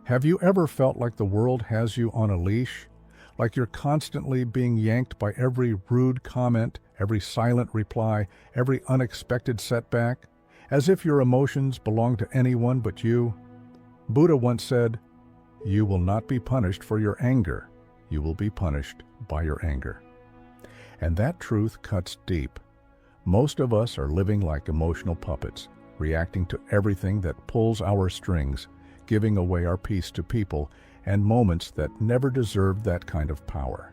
Have you ever felt like the world has you on a leash? Like you're constantly being yanked by every rude comment, every silent reply, every unexpected setback, as if your emotions belong to anyone but you? Buddha once said, "You will not be punished for your anger. You will be punished by your anger." And that truth cuts deep. Most of us are living like emotional puppets, reacting to everything that pulls our strings, giving away our peace to people and moments that never deserved that kind of power.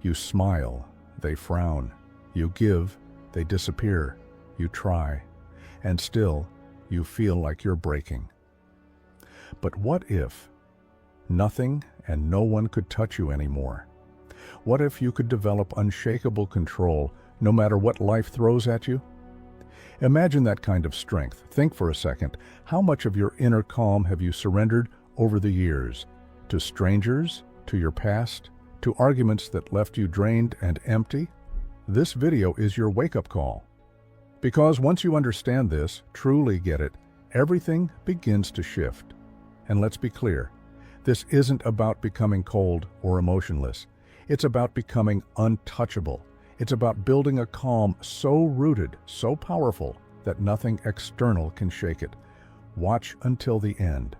You smile, they frown. You give, they disappear. You try, and still you feel like you're breaking. But what if nothing and no one could touch you anymore? What if you could develop unshakable control no matter what life throws at you? Imagine that kind of strength. Think for a second, how much of your inner calm have you surrendered over the years? To strangers? To your past? To arguments that left you drained and empty? This video is your wake-up call. Because once you understand this, truly get it, everything begins to shift. And let's be clear, this isn't about becoming cold or emotionless. It's about becoming untouchable. It's about building a calm so rooted, so powerful, that nothing external can shake it. Watch until the end.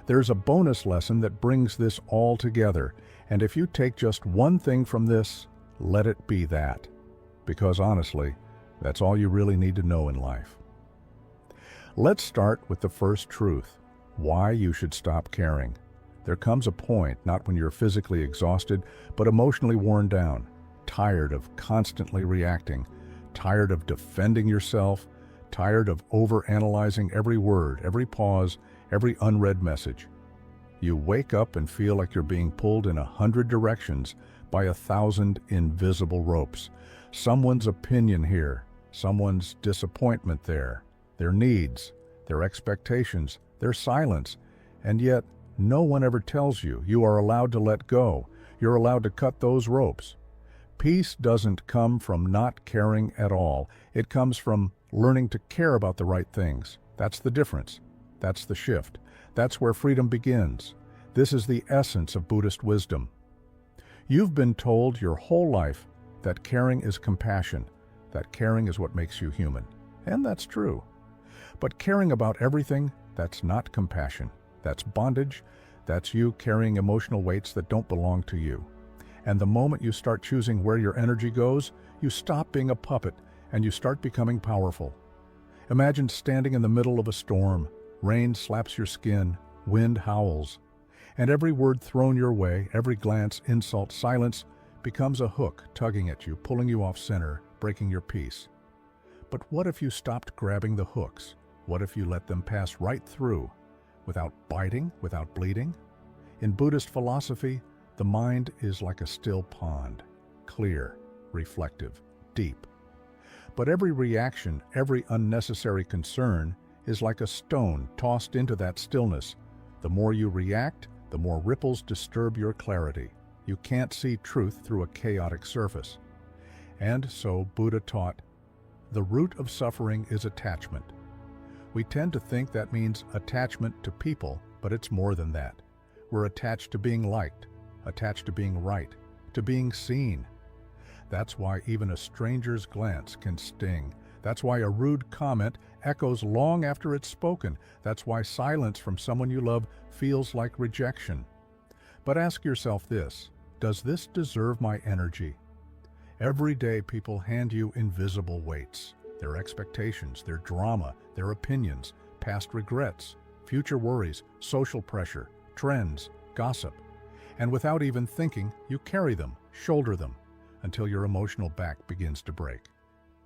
There's a bonus lesson that brings this all together, and if you take just one thing from this, let it be that. Because honestly, that's all you really need to know in life. Let's start with the first truth, why you should stop caring. There comes a point, not when you're physically exhausted, but emotionally worn down, tired of constantly reacting, tired of defending yourself, tired of overanalyzing every word, every pause, every unread message. You wake up and feel like you're being pulled in 100 directions by 1,000 invisible ropes. Someone's opinion here, someone's disappointment there, their needs, their expectations, their silence, and yet no one ever tells you you are allowed to let go. You're allowed to cut those ropes. Peace doesn't come from not caring at all. It comes from learning to care about the right things. That's the difference. That's the shift. That's where freedom begins. This is the essence of Buddhist wisdom. You've been told your whole life that caring is compassion, that caring is what makes you human. And that's true. But caring about everything, that's not compassion. That's bondage. That's you carrying emotional weights that don't belong to you. And the moment you start choosing where your energy goes, you stop being a puppet and you start becoming powerful. Imagine standing in the middle of a storm. Rain slaps your skin, wind howls, and every word thrown your way, every glance, insult, silence becomes a hook tugging at you, pulling you off center, breaking your peace. But what if you stopped grabbing the hooks? What if you let them pass right through, without biting, without bleeding? In Buddhist philosophy, the mind is like a still pond, clear, reflective, deep. But every reaction, every unnecessary concern is like a stone tossed into that stillness. The more you react, the more ripples disturb your clarity. You can't see truth through a chaotic surface. And so Buddha taught, the root of suffering is attachment. We tend to think that means attachment to people, but it's more than that. We're attached to being liked, attached to being right, to being seen. That's why even a stranger's glance can sting. That's why a rude comment echoes long after it's spoken. That's why silence from someone you love feels like rejection. But ask yourself this, does this deserve my energy? Every day people hand you invisible weights, their expectations, their drama, their opinions, past regrets, future worries, social pressure, trends, gossip. And without even thinking, you carry them, shoulder them, until your emotional back begins to break.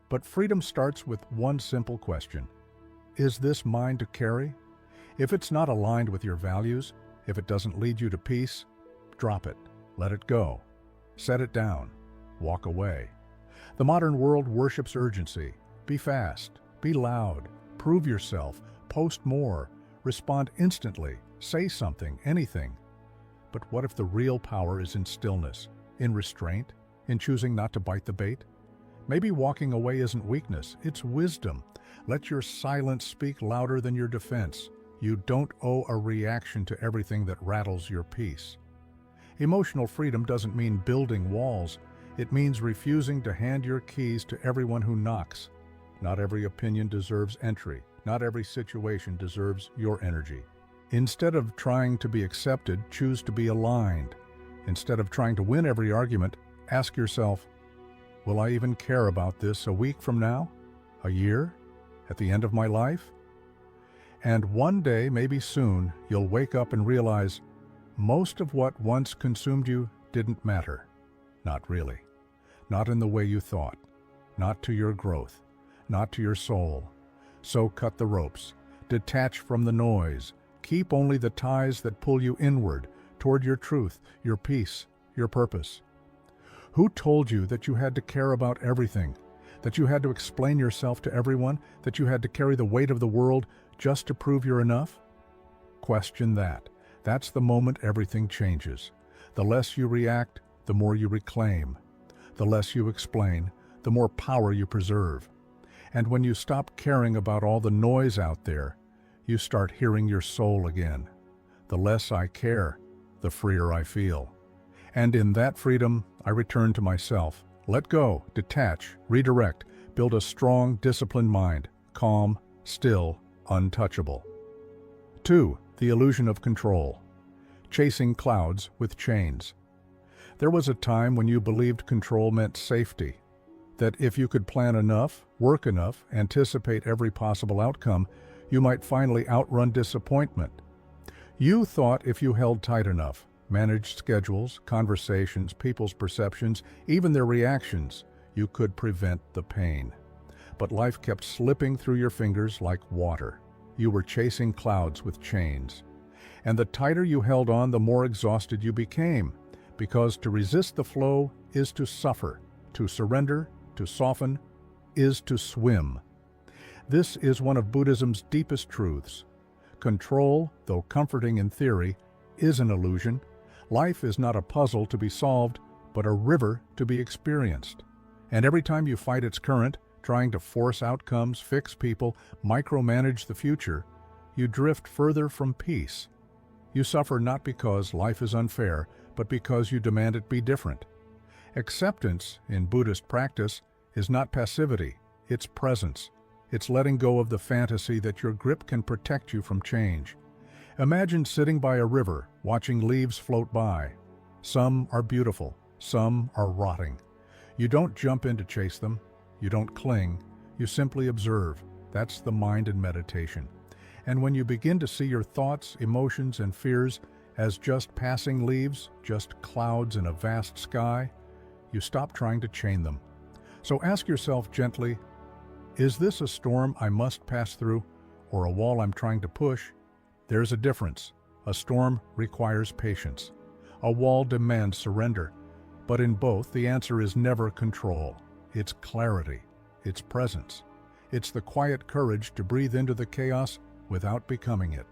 But freedom starts with one simple question. Is this mine to carry? If it's not aligned with your values, if it doesn't lead you to peace, drop it, let it go, set it down, walk away. The modern world worships urgency. Be fast, be loud, prove yourself, post more, respond instantly, say something, anything. But what if the real power is in stillness, in restraint, in choosing not to bite the bait? Maybe walking away isn't weakness, it's wisdom. Let your silence speak louder than your defense. You don't owe a reaction to everything that rattles your peace. Emotional freedom doesn't mean building walls. It means refusing to hand your keys to everyone who knocks. Not every opinion deserves entry. Not every situation deserves your energy. Instead of trying to be accepted, choose to be aligned. Instead of trying to win every argument, ask yourself, will I even care about this a week from now? A year? At the end of my life? And one day, maybe soon, you'll wake up and realize most of what once consumed you didn't matter. Not really. Not in the way you thought. Not to your growth. Not to your soul. So cut the ropes. Detach from the noise. Keep only the ties that pull you inward, toward your truth, your peace, your purpose. Who told you that you had to care about everything? That you had to explain yourself to everyone? That you had to carry the weight of the world just to prove you're enough? Question that. That's the moment everything changes. The less you react, the more you reclaim. The less you explain, the more power you preserve. And when you stop caring about all the noise out there, you start hearing your soul again. The less I care, the freer I feel. And in that freedom, I return to myself. Let go, detach, redirect, build a strong, disciplined mind, calm, still, untouchable. 2. The illusion of control. Chasing clouds with chains. There was a time when you believed control meant safety, that if you could plan enough, work enough, anticipate every possible outcome, you might finally outrun disappointment. You thought if you held tight enough, managed schedules, conversations, people's perceptions, even their reactions, you could prevent the pain. But life kept slipping through your fingers like water. You were chasing clouds with chains. And the tighter you held on, the more exhausted you became, because to resist the flow is to suffer, to surrender, to soften, is to swim. This is one of Buddhism's deepest truths. Control, though comforting in theory, is an illusion. Life is not a puzzle to be solved, but a river to be experienced. And every time you fight its current, trying to force outcomes, fix people, micromanage the future, you drift further from peace. You suffer not because life is unfair, but because you demand it be different. Acceptance, in Buddhist practice, is not passivity, it's presence. It's letting go of the fantasy that your grip can protect you from change. Imagine sitting by a river, watching leaves float by. Some are beautiful, some are rotting. You don't jump in to chase them, you don't cling, you simply observe. That's the mind in meditation. And when you begin to see your thoughts, emotions, and fears as just passing leaves, just clouds in a vast sky, you stop trying to chain them. So ask yourself gently, is this a storm I must pass through, or a wall I'm trying to push? There's a difference. A storm requires patience. A wall demands surrender. But in both, the answer is never control. It's clarity. It's presence. It's the quiet courage to breathe into the chaos without becoming it.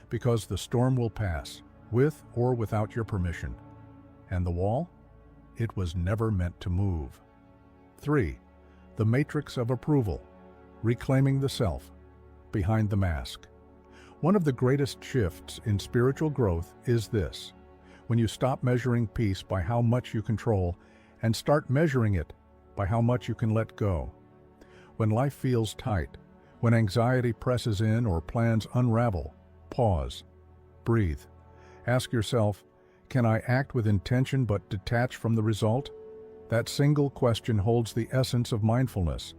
Because the storm will pass, with or without your permission. And the wall? It was never meant to move. 3. The matrix of approval. Reclaiming the self. Behind the mask. One of the greatest shifts in spiritual growth is this. When you stop measuring peace by how much you control and start measuring it by how much you can let go. When life feels tight, when anxiety presses in or plans unravel, pause. Breathe. Ask yourself, can I act with intention but detach from the result? That single question holds the essence of mindfulness.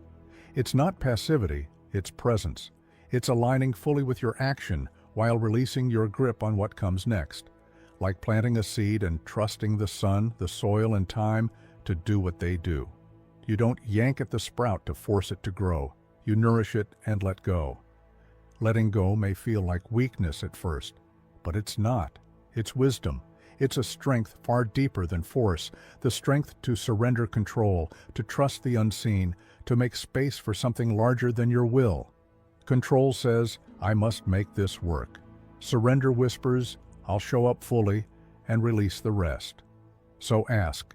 It's not passivity, it's presence. It's aligning fully with your action while releasing your grip on what comes next. Like planting a seed and trusting the sun, the soil, and time to do what they do. You don't yank at the sprout to force it to grow. You nourish it and let go. Letting go may feel like weakness at first, but it's not. It's wisdom. It's a strength far deeper than force, the strength to surrender control, to trust the unseen, to make space for something larger than your will. Control says, I must make this work. Surrender whispers, I'll show up fully, and release the rest. So ask,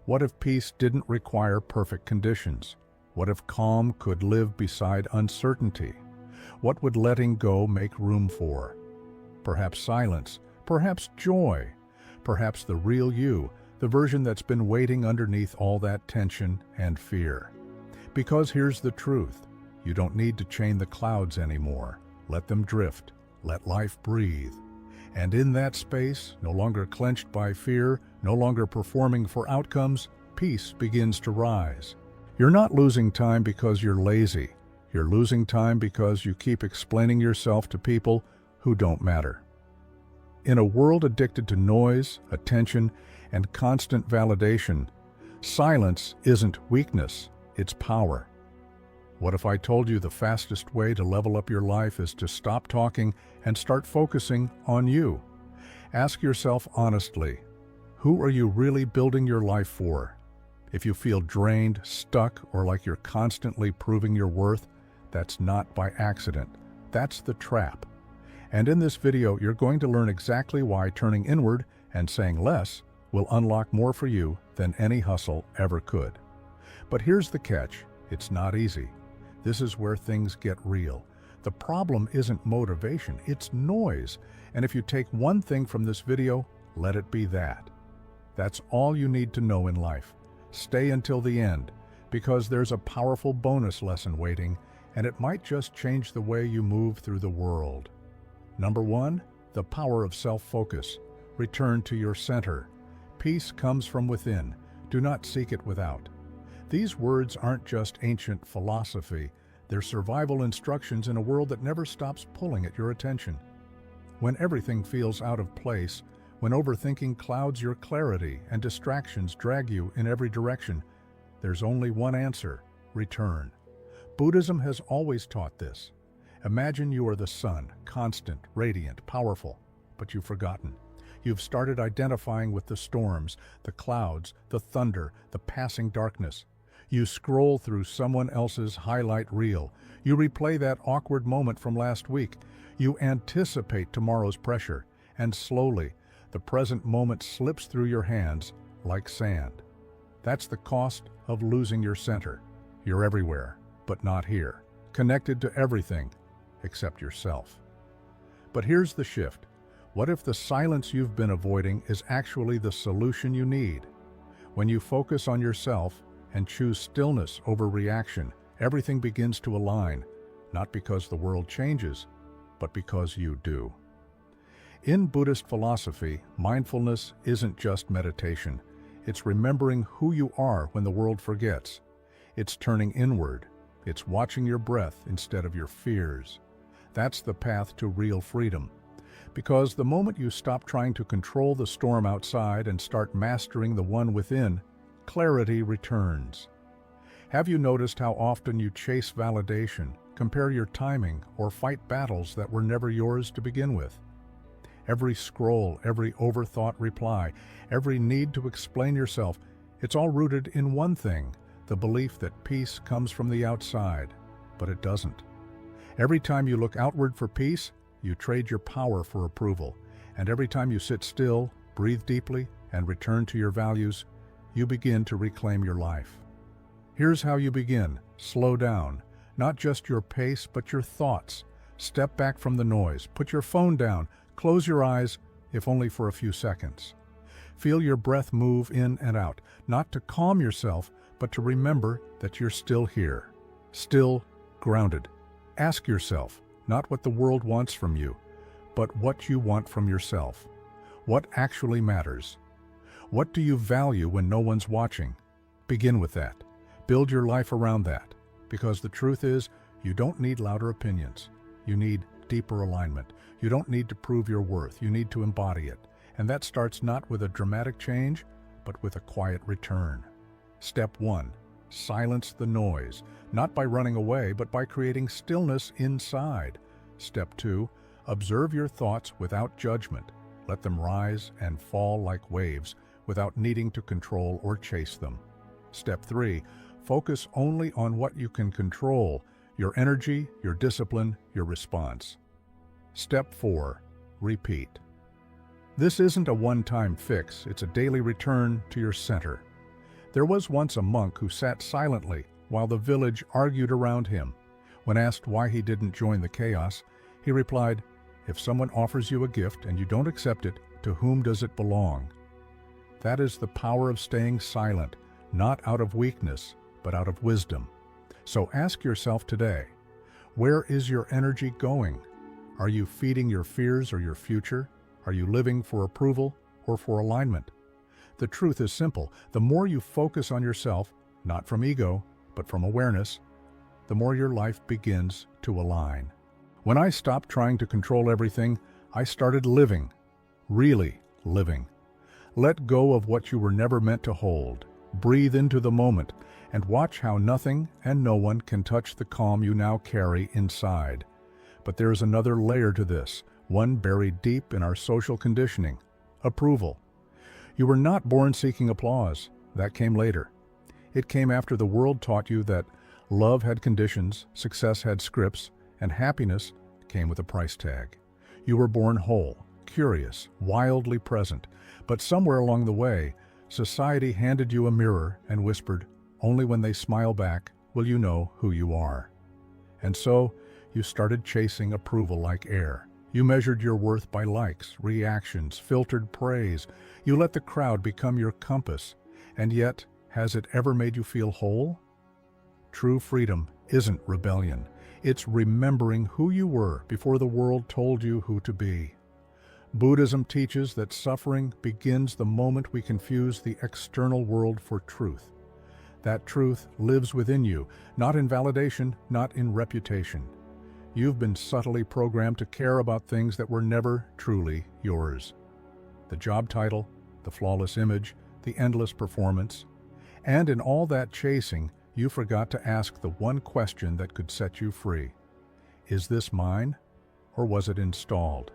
what if peace didn't require perfect conditions? What if calm could live beside uncertainty? What would letting go make room for? Perhaps silence, perhaps joy, perhaps the real you, the version that's been waiting underneath all that tension and fear. Because here's the truth, you don't need to chain the clouds anymore. Let them drift, let life breathe. And in that space, no longer clenched by fear, no longer performing for outcomes, peace begins to rise. You're not losing time because you're lazy. You're losing time because you keep explaining yourself to people who don't matter. In a world addicted to noise, attention, and constant validation, silence isn't weakness, it's power. What if I told you the fastest way to level up your life is to stop talking and start focusing on you? Ask yourself honestly, who are you really building your life for? If you feel drained, stuck, or like you're constantly proving your worth, that's not by accident. That's the trap. And in this video, you're going to learn exactly why turning inward and saying less will unlock more for you than any hustle ever could. But here's the catch, it's not easy. This is where things get real. The problem isn't motivation, it's noise. And if you take one thing from this video, let it be that. That's all you need to know in life. Stay until the end, because there's a powerful bonus lesson waiting, and it might just change the way you move through the world. Number 1, the power of self-focus. Return to your center. Peace comes from within. Do not seek it without. These words aren't just ancient philosophy, they're survival instructions in a world that never stops pulling at your attention. When everything feels out of place, when overthinking clouds your clarity and distractions drag you in every direction, there's only one answer: return. Buddhism has always taught this. Imagine you are the sun, constant, radiant, powerful, but you've forgotten. You've started identifying with the storms, the clouds, the thunder, the passing darkness. You scroll through someone else's highlight reel. You replay that awkward moment from last week. You anticipate tomorrow's pressure, and slowly, the present moment slips through your hands like sand. That's the cost of losing your center. You're everywhere, but not here. Connected to everything, except yourself. But here's the shift. What if the silence you've been avoiding is actually the solution you need? When you focus on yourself and choose stillness over reaction, everything begins to align, not because the world changes, but because you do. In Buddhist philosophy, mindfulness isn't just meditation. It's remembering who you are when the world forgets. It's turning inward. It's watching your breath instead of your fears. That's the path to real freedom. Because the moment you stop trying to control the storm outside and start mastering the one within, clarity returns. Have you noticed how often you chase validation, compare your timing, or fight battles that were never yours to begin with? Every scroll, every overthought reply, every need to explain yourself, it's all rooted in one thing: the belief that peace comes from the outside, but it doesn't. Every time you look outward for peace, you trade your power for approval. And every time you sit still, breathe deeply, and return to your values, you begin to reclaim your life. Here's how you begin. Slow down. Not just your pace, but your thoughts. Step back from the noise. Put your phone down. Close your eyes, if only for a few seconds. Feel your breath move in and out, not to calm yourself, but to remember that you're still here, still grounded. Ask yourself, not what the world wants from you, but what you want from yourself. What actually matters? What do you value when no one's watching? Begin with that. Build your life around that. Because the truth is, you don't need louder opinions. You need deeper alignment. You don't need to prove your worth. You need to embody it. And that starts not with a dramatic change, but with a quiet return. Step 1. Silence the noise. Not by running away, but by creating stillness inside. Step 2. Observe your thoughts without judgment. Let them rise and fall like waves, without needing to control or chase them. Step 3. Focus only on what you can control: your energy, your discipline, your response. Step 4. Repeat. This isn't a one-time fix, it's a daily return to your center. There was once a monk who sat silently while the village argued around him. When asked why he didn't join the chaos, he replied, "If someone offers you a gift and you don't accept it, to whom does it belong?" That is the power of staying silent, not out of weakness, but out of wisdom. So ask yourself today, where is your energy going? Are you feeding your fears or your future? Are you living for approval or for alignment? The truth is simple. The more you focus on yourself, not from ego, but from awareness, the more your life begins to align. When I stopped trying to control everything, I started living, really living. Let go of what you were never meant to hold. Breathe into the moment and watch how nothing and no one can touch the calm you now carry inside. But there is another layer to this, one buried deep in our social conditioning: approval. You were not born seeking applause. That came later. It came after the world taught you that love had conditions, success had scripts, and happiness came with a price tag. You were born whole, curious, wildly present, but somewhere along the way, society handed you a mirror and whispered, "Only when they smile back will you know who you are." And so, you started chasing approval like air. You measured your worth by likes, reactions, filtered praise. You let the crowd become your compass. And yet, has it ever made you feel whole? True freedom isn't rebellion. It's remembering who you were before the world told you who to be. Buddhism teaches that suffering begins the moment we confuse the external world for truth. That truth lives within you, not in validation, not in reputation. You've been subtly programmed to care about things that were never truly yours. The job title, the flawless image, the endless performance. And in all that chasing, you forgot to ask the one question that could set you free. Is this mine, or was it installed?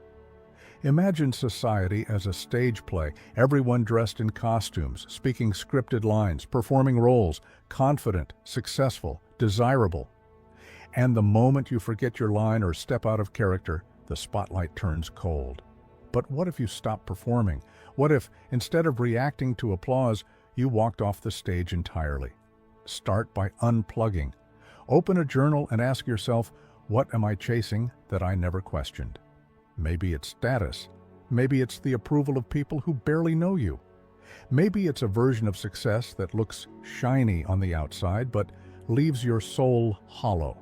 Imagine society as a stage play, everyone dressed in costumes, speaking scripted lines, performing roles, confident, successful, desirable. And the moment you forget your line or step out of character, the spotlight turns cold. But what if you stop performing? What if, instead of reacting to applause, you walked off the stage entirely? Start by unplugging. Open a journal and ask yourself, what am I chasing that I never questioned? Maybe it's status. Maybe it's the approval of people who barely know you. Maybe it's a version of success that looks shiny on the outside but leaves your soul hollow.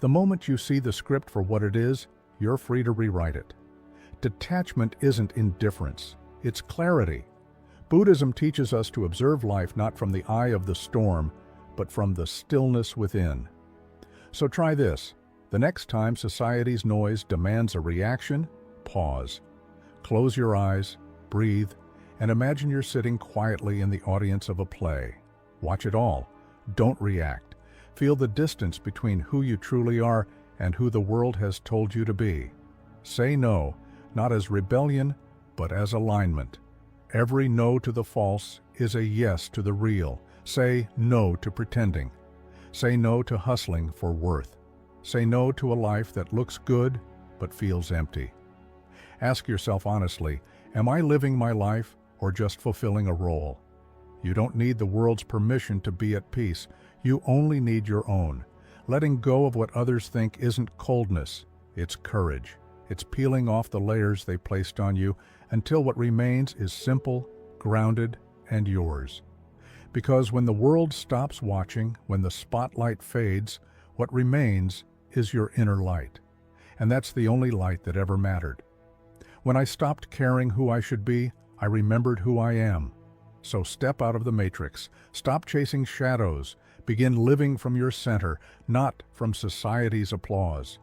The moment you see the script for what it is, you're free to rewrite it. Detachment isn't indifference, it's clarity. Buddhism teaches us to observe life not from the eye of the storm, but from the stillness within. So try this. The next time society's noise demands a reaction, pause. Close your eyes, breathe, and imagine you're sitting quietly in the audience of a play. Watch it all. Don't react. Feel the distance between who you truly are and who the world has told you to be. Say no, not as rebellion, but as alignment. Every no to the false is a yes to the real. Say no to pretending. Say no to hustling for worth. Say no to a life that looks good but feels empty. Ask yourself honestly, am I living my life or just fulfilling a role? You don't need the world's permission to be at peace. You only need your own. Letting go of what others think isn't coldness, it's courage. It's peeling off the layers they placed on you until what remains is simple, grounded, and yours. Because when the world stops watching, when the spotlight fades, what remains is your inner light. And that's the only light that ever mattered. When I stopped caring who I should be, I remembered who I am. So step out of the matrix. Stop chasing shadows. Begin living from your center, not from society's applause.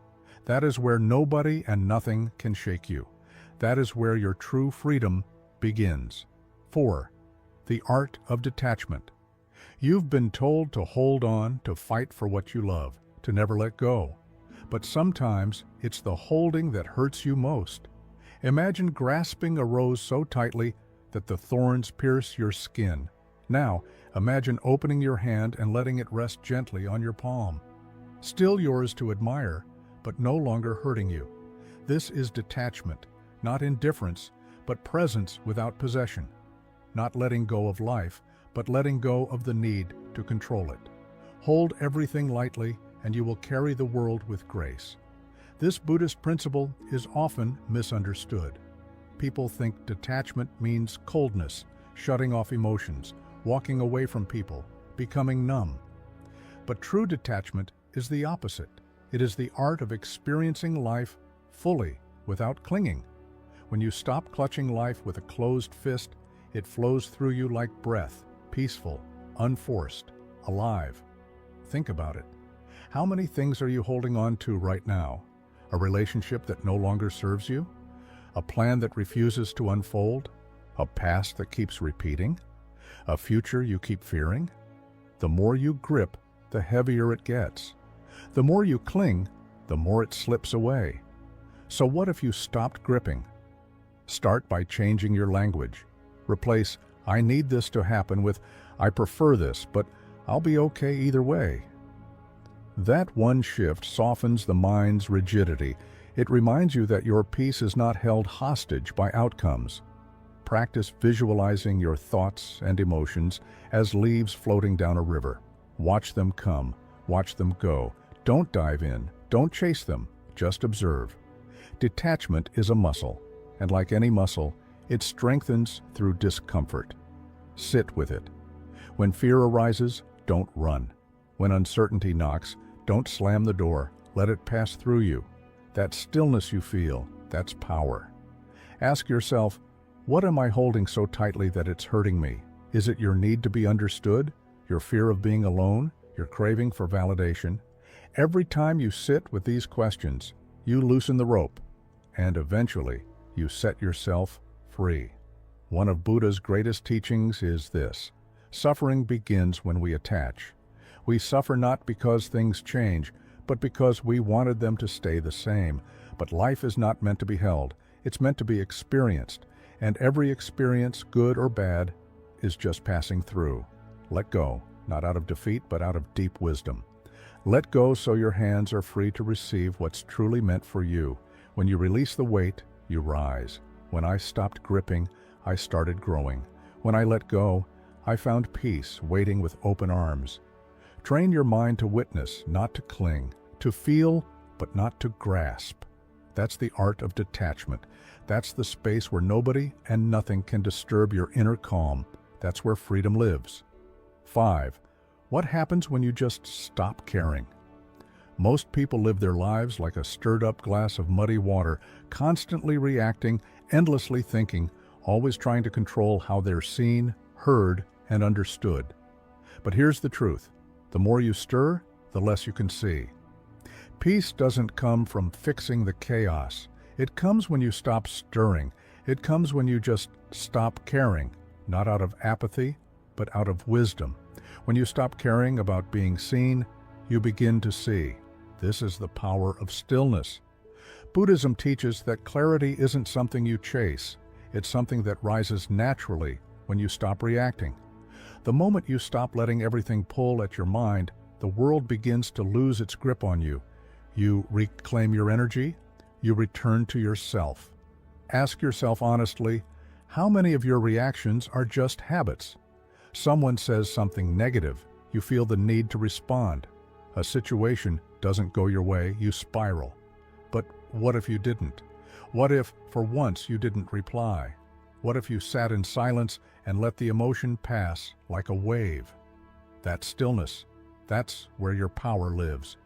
That is where nobody and nothing can shake you. That is where your true freedom begins. 4. The Art of Detachment. You've been told to hold on, to fight for what you love, to never let go. But sometimes it's the holding that hurts you most. Imagine grasping a rose so tightly that the thorns pierce your skin. Now, imagine opening your hand and letting it rest gently on your palm. Still yours to admire, but no longer hurting you. This is detachment, not indifference, but presence without possession. Not letting go of life, but letting go of the need to control it. Hold everything lightly, and you will carry the world with grace. This Buddhist principle is often misunderstood. People think detachment means coldness, shutting off emotions, walking away from people, becoming numb. But true detachment is the opposite. It is the art of experiencing life fully, without clinging. When you stop clutching life with a closed fist, it flows through you like breath, peaceful, unforced, alive. Think about it. How many things are you holding on to right now? A relationship that no longer serves you? A plan that refuses to unfold? A past that keeps repeating? A future you keep fearing? The more you grip, the heavier it gets. The more you cling, the more it slips away. So what if you stopped gripping? Start by changing your language. Replace "I need this to happen" with "I prefer this, but I'll be okay either way." That one shift softens the mind's rigidity. It reminds you that your peace is not held hostage by outcomes. Practice visualizing your thoughts and emotions as leaves floating down a river. Watch them come, watch them go. Don't dive in, don't chase them, just observe. Detachment is a muscle, and like any muscle, it strengthens through discomfort. Sit with it. When fear arises, don't run. When uncertainty knocks, don't slam the door. Let it pass through you. That stillness you feel, that's power. Ask yourself, what am I holding so tightly that it's hurting me? Is it your need to be understood? Your fear of being alone? Your craving for validation? Every time you sit with these questions, you loosen the rope, and eventually you set yourself free. One of Buddha's greatest teachings is this: suffering begins when we attach. We suffer not because things change, but because we wanted them to stay the same. But life is not meant to be held. It's meant to be experienced. And every experience, good or bad, is just passing through. Let go, not out of defeat, but out of deep wisdom. Let go so your hands are free to receive what's truly meant for you. When you release the weight, you rise. When I stopped gripping, I started growing. When I let go, I found peace waiting with open arms. Train your mind to witness, not to cling, to feel, but not to grasp. That's the art of detachment. That's the space where nobody and nothing can disturb your inner calm. That's where freedom lives. 5. What happens when you just stop caring? Most people live their lives like a stirred-up glass of muddy water, constantly reacting, endlessly thinking, always trying to control how they're seen, heard, and understood. But here's the truth. The more you stir, the less you can see. Peace doesn't come from fixing the chaos. It comes when you stop stirring. It comes when you just stop caring, not out of apathy, but out of wisdom. When you stop caring about being seen, you begin to see. This is the power of stillness. Buddhism teaches that clarity isn't something you chase. It's something that rises naturally when you stop reacting. The moment you stop letting everything pull at your mind, the world begins to lose its grip on you. You reclaim your energy. You return to yourself. Ask yourself honestly, how many of your reactions are just habits? Someone says something negative, you feel the need to respond. A situation doesn't go your way, you spiral. But what if you didn't? What if, for once, you didn't reply? What if you sat in silence and let the emotion pass like a wave? That stillness, that's where your power lives.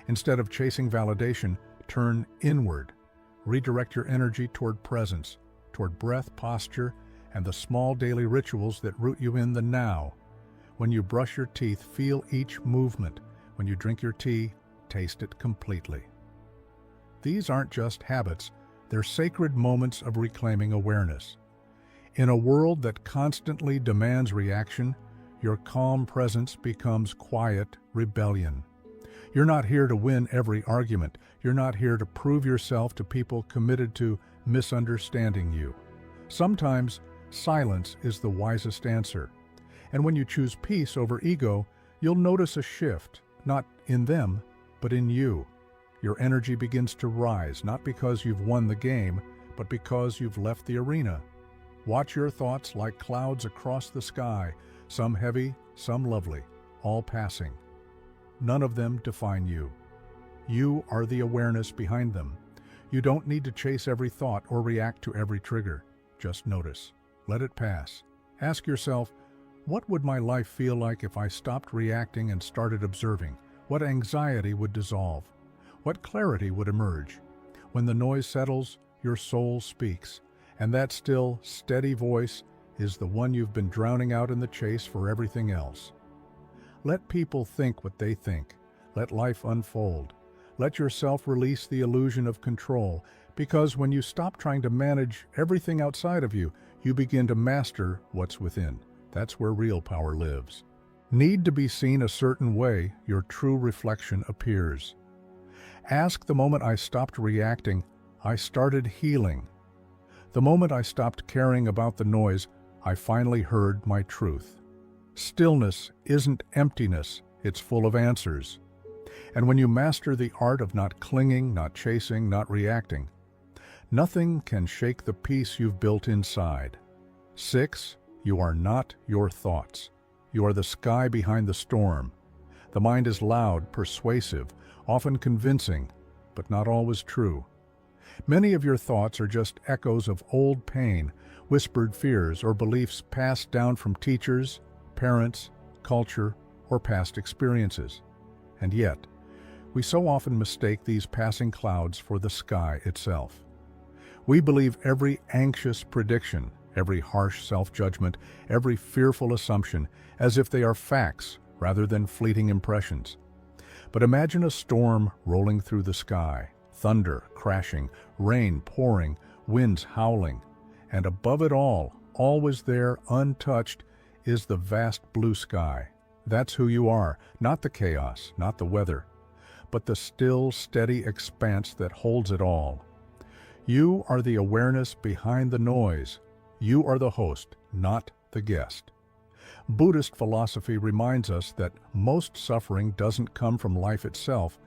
Instead of chasing validation, turn inward. Redirect your energy toward presence, toward breath, posture, and the small daily rituals that root you in the now. When you brush your teeth, feel each movement. When you drink your tea, taste it completely. These aren't just habits, they're sacred moments of reclaiming awareness. In a world that constantly demands reaction, your calm presence becomes quiet rebellion. You're not here to win every argument. You're not here to prove yourself to people committed to misunderstanding you. Sometimes, silence is the wisest answer. And when you choose peace over ego, you'll notice a shift, not in them, but in you. Your energy begins to rise, not because you've won the game, but because you've left the arena. Watch your thoughts like clouds across the sky, some heavy, some lovely, all passing. None of them define you. You are the awareness behind them. You don't need to chase every thought or react to every trigger. Just notice. Let it pass. Ask yourself, what would my life feel like if I stopped reacting and started observing? What anxiety would dissolve? What clarity would emerge? When the noise settles, your soul speaks, and that still, steady voice is the one you've been drowning out in the chase for everything else. Let people think what they think. Let life unfold. Let yourself release the illusion of control, because when you stop trying to manage everything outside of you, you begin to master what's within. That's where real power lives. Need to be seen a certain way, your true reflection appears. Ask the moment I stopped reacting, I started healing. The moment I stopped caring about the noise, I finally heard my truth. Stillness isn't emptiness, it's full of answers. And when you master the art of not clinging, not chasing, not reacting, nothing can shake the peace you've built inside. 6. You are not your thoughts. You are the sky behind the storm. The mind is loud, persuasive, often convincing, but not always true. Many of your thoughts are just echoes of old pain, whispered fears, or beliefs passed down from teachers, parents, culture, or past experiences. And yet, we so often mistake these passing clouds for the sky itself. We believe every anxious prediction, every harsh self-judgment, every fearful assumption, as if they are facts rather than fleeting impressions. But imagine a storm rolling through the sky, thunder crashing, rain pouring, winds howling, and above it all, always there, untouched, is the vast blue sky. That's who you are, not the chaos, not the weather, but the still, steady expanse that holds it all. You are the awareness behind the noise. You are the host, not the guest. Buddhist philosophy reminds us that most suffering doesn't come from life itself,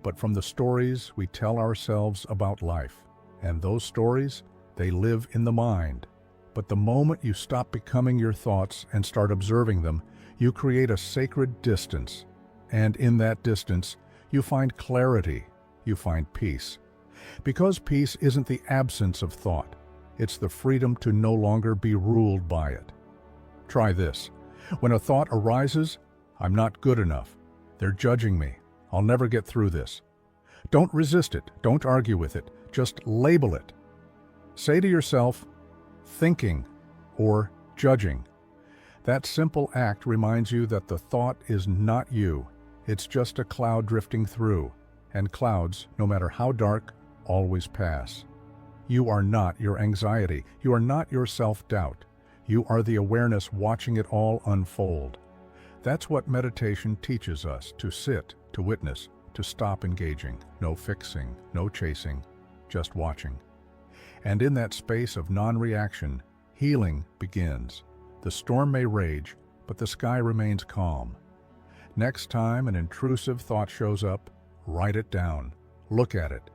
but from the stories we tell ourselves about life. And those stories, they live in the mind. But the moment you stop becoming your thoughts and start observing them, you create a sacred distance. And in that distance, you find clarity, you find peace. Because peace isn't the absence of thought, it's the freedom to no longer be ruled by it. Try this. When a thought arises, I'm not good enough. They're judging me. I'll never get through this. Don't resist it. Don't argue with it. Just label it. Say to yourself, thinking or judging. That simple act reminds you that the thought is not you. It's just a cloud drifting through, and clouds, no matter how dark, always pass. You are not your anxiety. You are not your self-doubt. You are the awareness watching it all unfold. That's what meditation teaches us, to sit, to witness, to stop engaging. No fixing, no chasing, just watching. And in that space of non-reaction, healing begins. The storm may rage, but the sky remains calm. Next time an intrusive thought shows up, write it down. Look at it.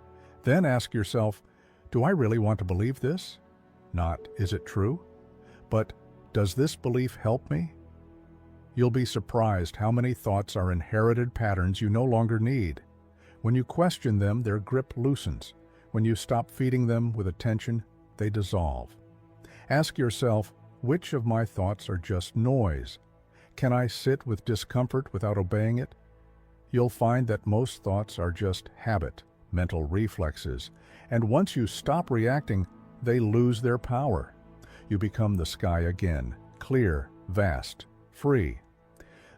Then ask yourself, do I really want to believe this? Not, is it true? But, does this belief help me? You'll be surprised how many thoughts are inherited patterns you no longer need. When you question them, their grip loosens. When you stop feeding them with attention, they dissolve. Ask yourself, which of my thoughts are just noise? Can I sit with discomfort without obeying it? You'll find that most thoughts are just habit, mental reflexes, and once you stop reacting, they lose their power. You become the sky again, clear, vast, free.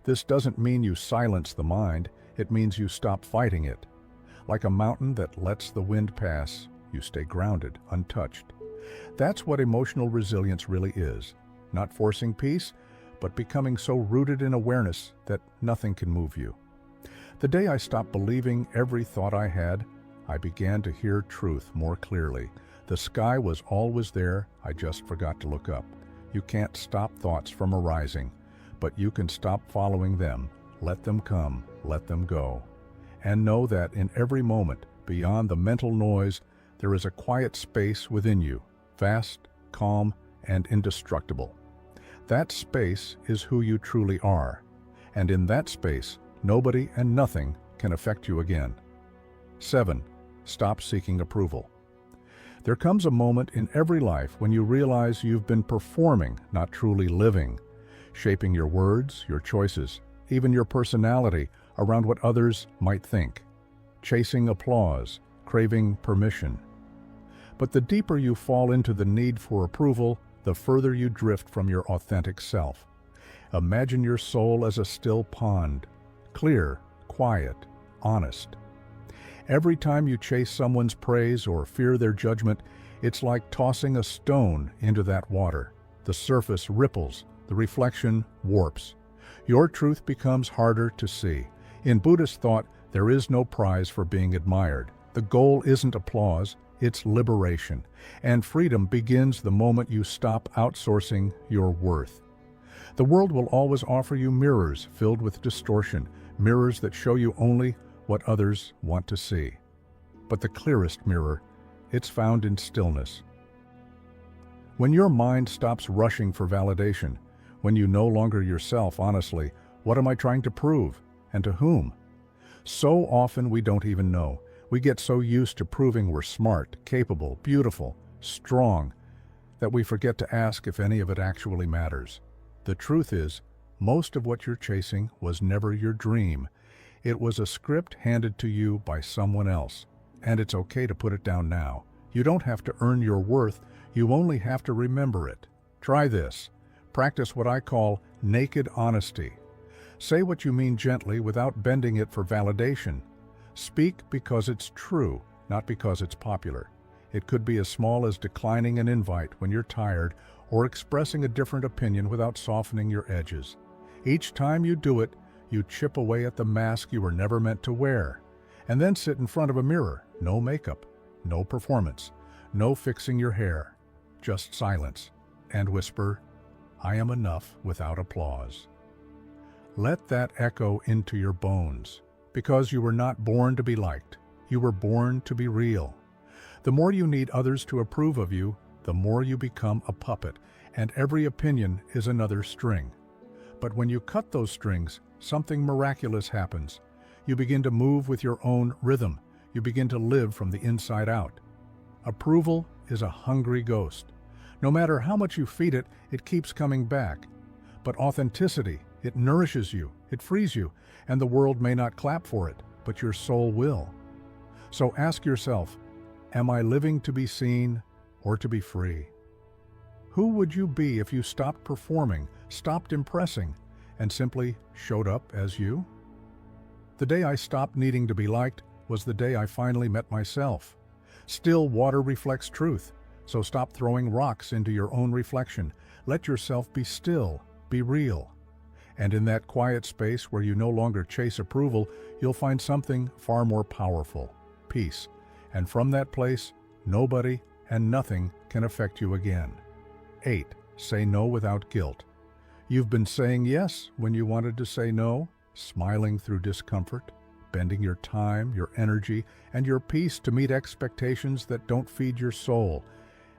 This doesn't mean you silence the mind, it means you stop fighting it. Like a mountain that lets the wind pass, you stay grounded, untouched. That's what emotional resilience really is. Not forcing peace, but becoming so rooted in awareness that nothing can move you. The day I stopped believing every thought I had, I began to hear truth more clearly. The sky was always there, I just forgot to look up. You can't stop thoughts from arising, but you can stop following them. Let them come, let them go. And know that in every moment, beyond the mental noise, there is a quiet space within you, vast, calm, and indestructible. That space is who you truly are. And in that space, Nobody and nothing can affect you again. 7. Stop seeking approval. There comes a moment in every life when you realize you've been performing, not truly living, shaping your words, your choices, even your personality around what others might think, chasing applause, craving permission. But the deeper you fall into the need for approval, the further you drift from your authentic self. Imagine your soul as a still pond, clear, quiet, honest. Every time you chase someone's praise or fear their judgment, it's like tossing a stone into that water. The surface ripples, the reflection warps. Your truth becomes harder to see. In Buddhist thought, there is no prize for being admired. The goal isn't applause, it's liberation. And freedom begins the moment you stop outsourcing your worth. The world will always offer you mirrors filled with distortion, mirrors that show you only what others want to see. But the clearest mirror, it's found in stillness. When your mind stops rushing for validation, when you no longer yourself honestly, what am I trying to prove? And to whom? So often we don't even know. We get so used to proving we're smart, capable, beautiful, strong, that we forget to ask if any of it actually matters. The truth is, most of what you're chasing was never your dream. It was a script handed to you by someone else. And it's okay to put it down now. You don't have to earn your worth, you only have to remember it. Try this. Practice what I call naked honesty. Say what you mean gently without bending it for validation. Speak because it's true, not because it's popular. It could be as small as declining an invite when you're tired or expressing a different opinion without softening your edges. Each time you do it, you chip away at the mask you were never meant to wear. And then sit in front of a mirror. No makeup, no performance, no fixing your hair, just silence. And whisper, I am enough without applause. Let that echo into your bones, because you were not born to be liked. You were born to be real. The more you need others to approve of you, the more you become a puppet, and every opinion is another string. But when you cut those strings, something miraculous happens. You begin to move with your own rhythm. You begin to live from the inside out. Approval is a hungry ghost. No matter how much you feed it, it keeps coming back. But authenticity, it nourishes you, it frees you, and the world may not clap for it, but your soul will. So ask yourself, am I living to be seen or to be free? Who would you be if you stopped performing, stopped impressing, and simply showed up as you? The day I stopped needing to be liked was the day I finally met myself. Still water reflects truth, so stop throwing rocks into your own reflection. Let yourself be still, be real. And in that quiet space where you no longer chase approval, you'll find something far more powerful, peace. And from that place, nobody and nothing can affect you again. 8. Say no without guilt. You've been saying yes when you wanted to say no, smiling through discomfort, bending your time, your energy, and your peace to meet expectations that don't feed your soul.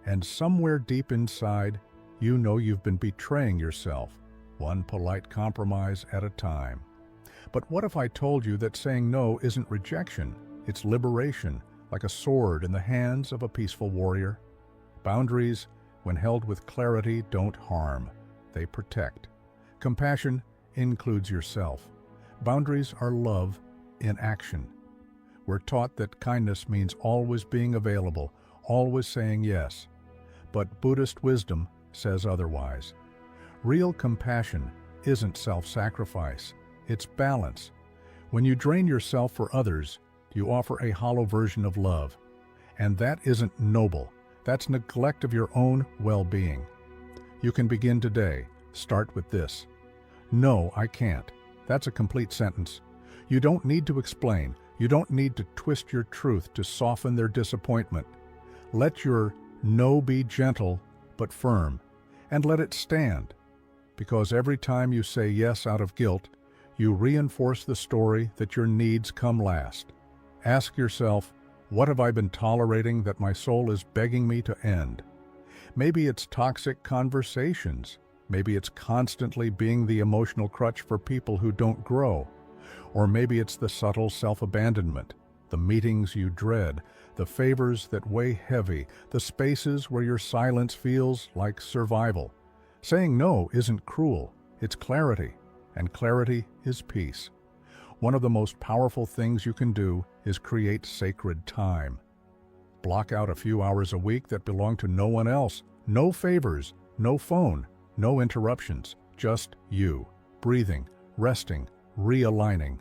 And somewhere deep inside, you know you've been betraying yourself, one polite compromise at a time. But what if I told you that saying no isn't rejection, it's liberation, like a sword in the hands of a peaceful warrior? Boundaries, when held with clarity, don't harm, they protect. Compassion includes yourself. Boundaries are love in action. We're taught that kindness means always being available, always saying yes. But Buddhist wisdom says otherwise. Real compassion isn't self-sacrifice, it's balance. When you drain yourself for others, you offer a hollow version of love. And that isn't noble, that's neglect of your own well-being. You can begin today. Start with this. No, I can't. That's a complete sentence. You don't need to explain. You don't need to twist your truth to soften their disappointment. Let your no be gentle but firm, and let it stand. Because every time you say yes out of guilt, you reinforce the story that your needs come last. Ask yourself, what have I been tolerating that my soul is begging me to end? Maybe it's toxic conversations. Maybe it's constantly being the emotional crutch for people who don't grow. Or maybe it's the subtle self-abandonment, the meetings you dread, the favors that weigh heavy, the spaces where your silence feels like survival. Saying no isn't cruel, it's clarity, and clarity is peace. One of the most powerful things you can do is create sacred time. Block out a few hours a week that belong to no one else. No favors, no phone, no interruptions, just you, breathing, resting, realigning.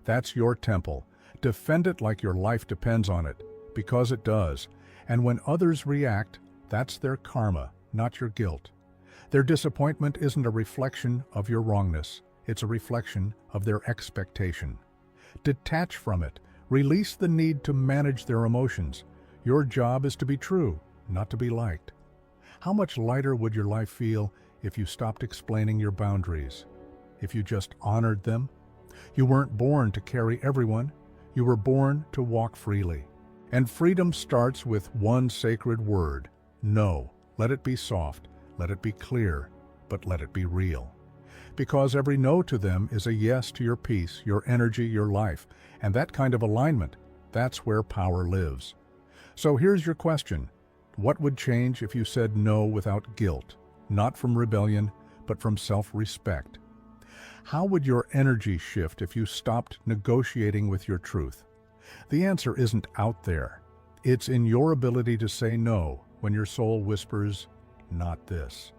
That's your temple. Defend it like your life depends on it, because it does. And when others react, that's their karma, not your guilt. Their disappointment isn't a reflection of your wrongness. It's a reflection of their expectation. Detach from it. Release the need to manage their emotions. Your job is to be true, not to be liked. How much lighter would your life feel if you stopped explaining your boundaries? If you just honored them? You weren't born to carry everyone. You were born to walk freely. And freedom starts with one sacred word: no. Let it be soft, let it be clear, but let it be real. Because every no to them is a yes to your peace, your energy, your life. And that kind of alignment, that's where power lives. So here's your question. What would change if you said no without guilt? Not from rebellion, but from self-respect. How would your energy shift if you stopped negotiating with your truth? The answer isn't out there. It's in your ability to say no when your soul whispers, "Not this."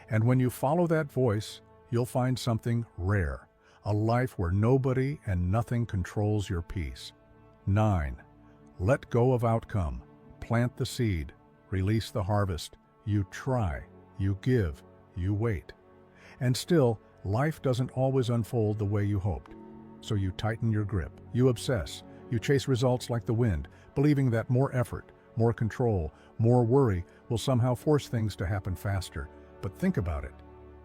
And when you follow that voice, you'll find something rare, a life where nobody and nothing controls your peace. 9. Let go of outcome. Plant the seed. Release the harvest. You try. You give. You wait. And still, life doesn't always unfold the way you hoped. So you tighten your grip. You obsess. You chase results like the wind, believing that more effort, more control, more worry will somehow force things to happen faster. But think about it.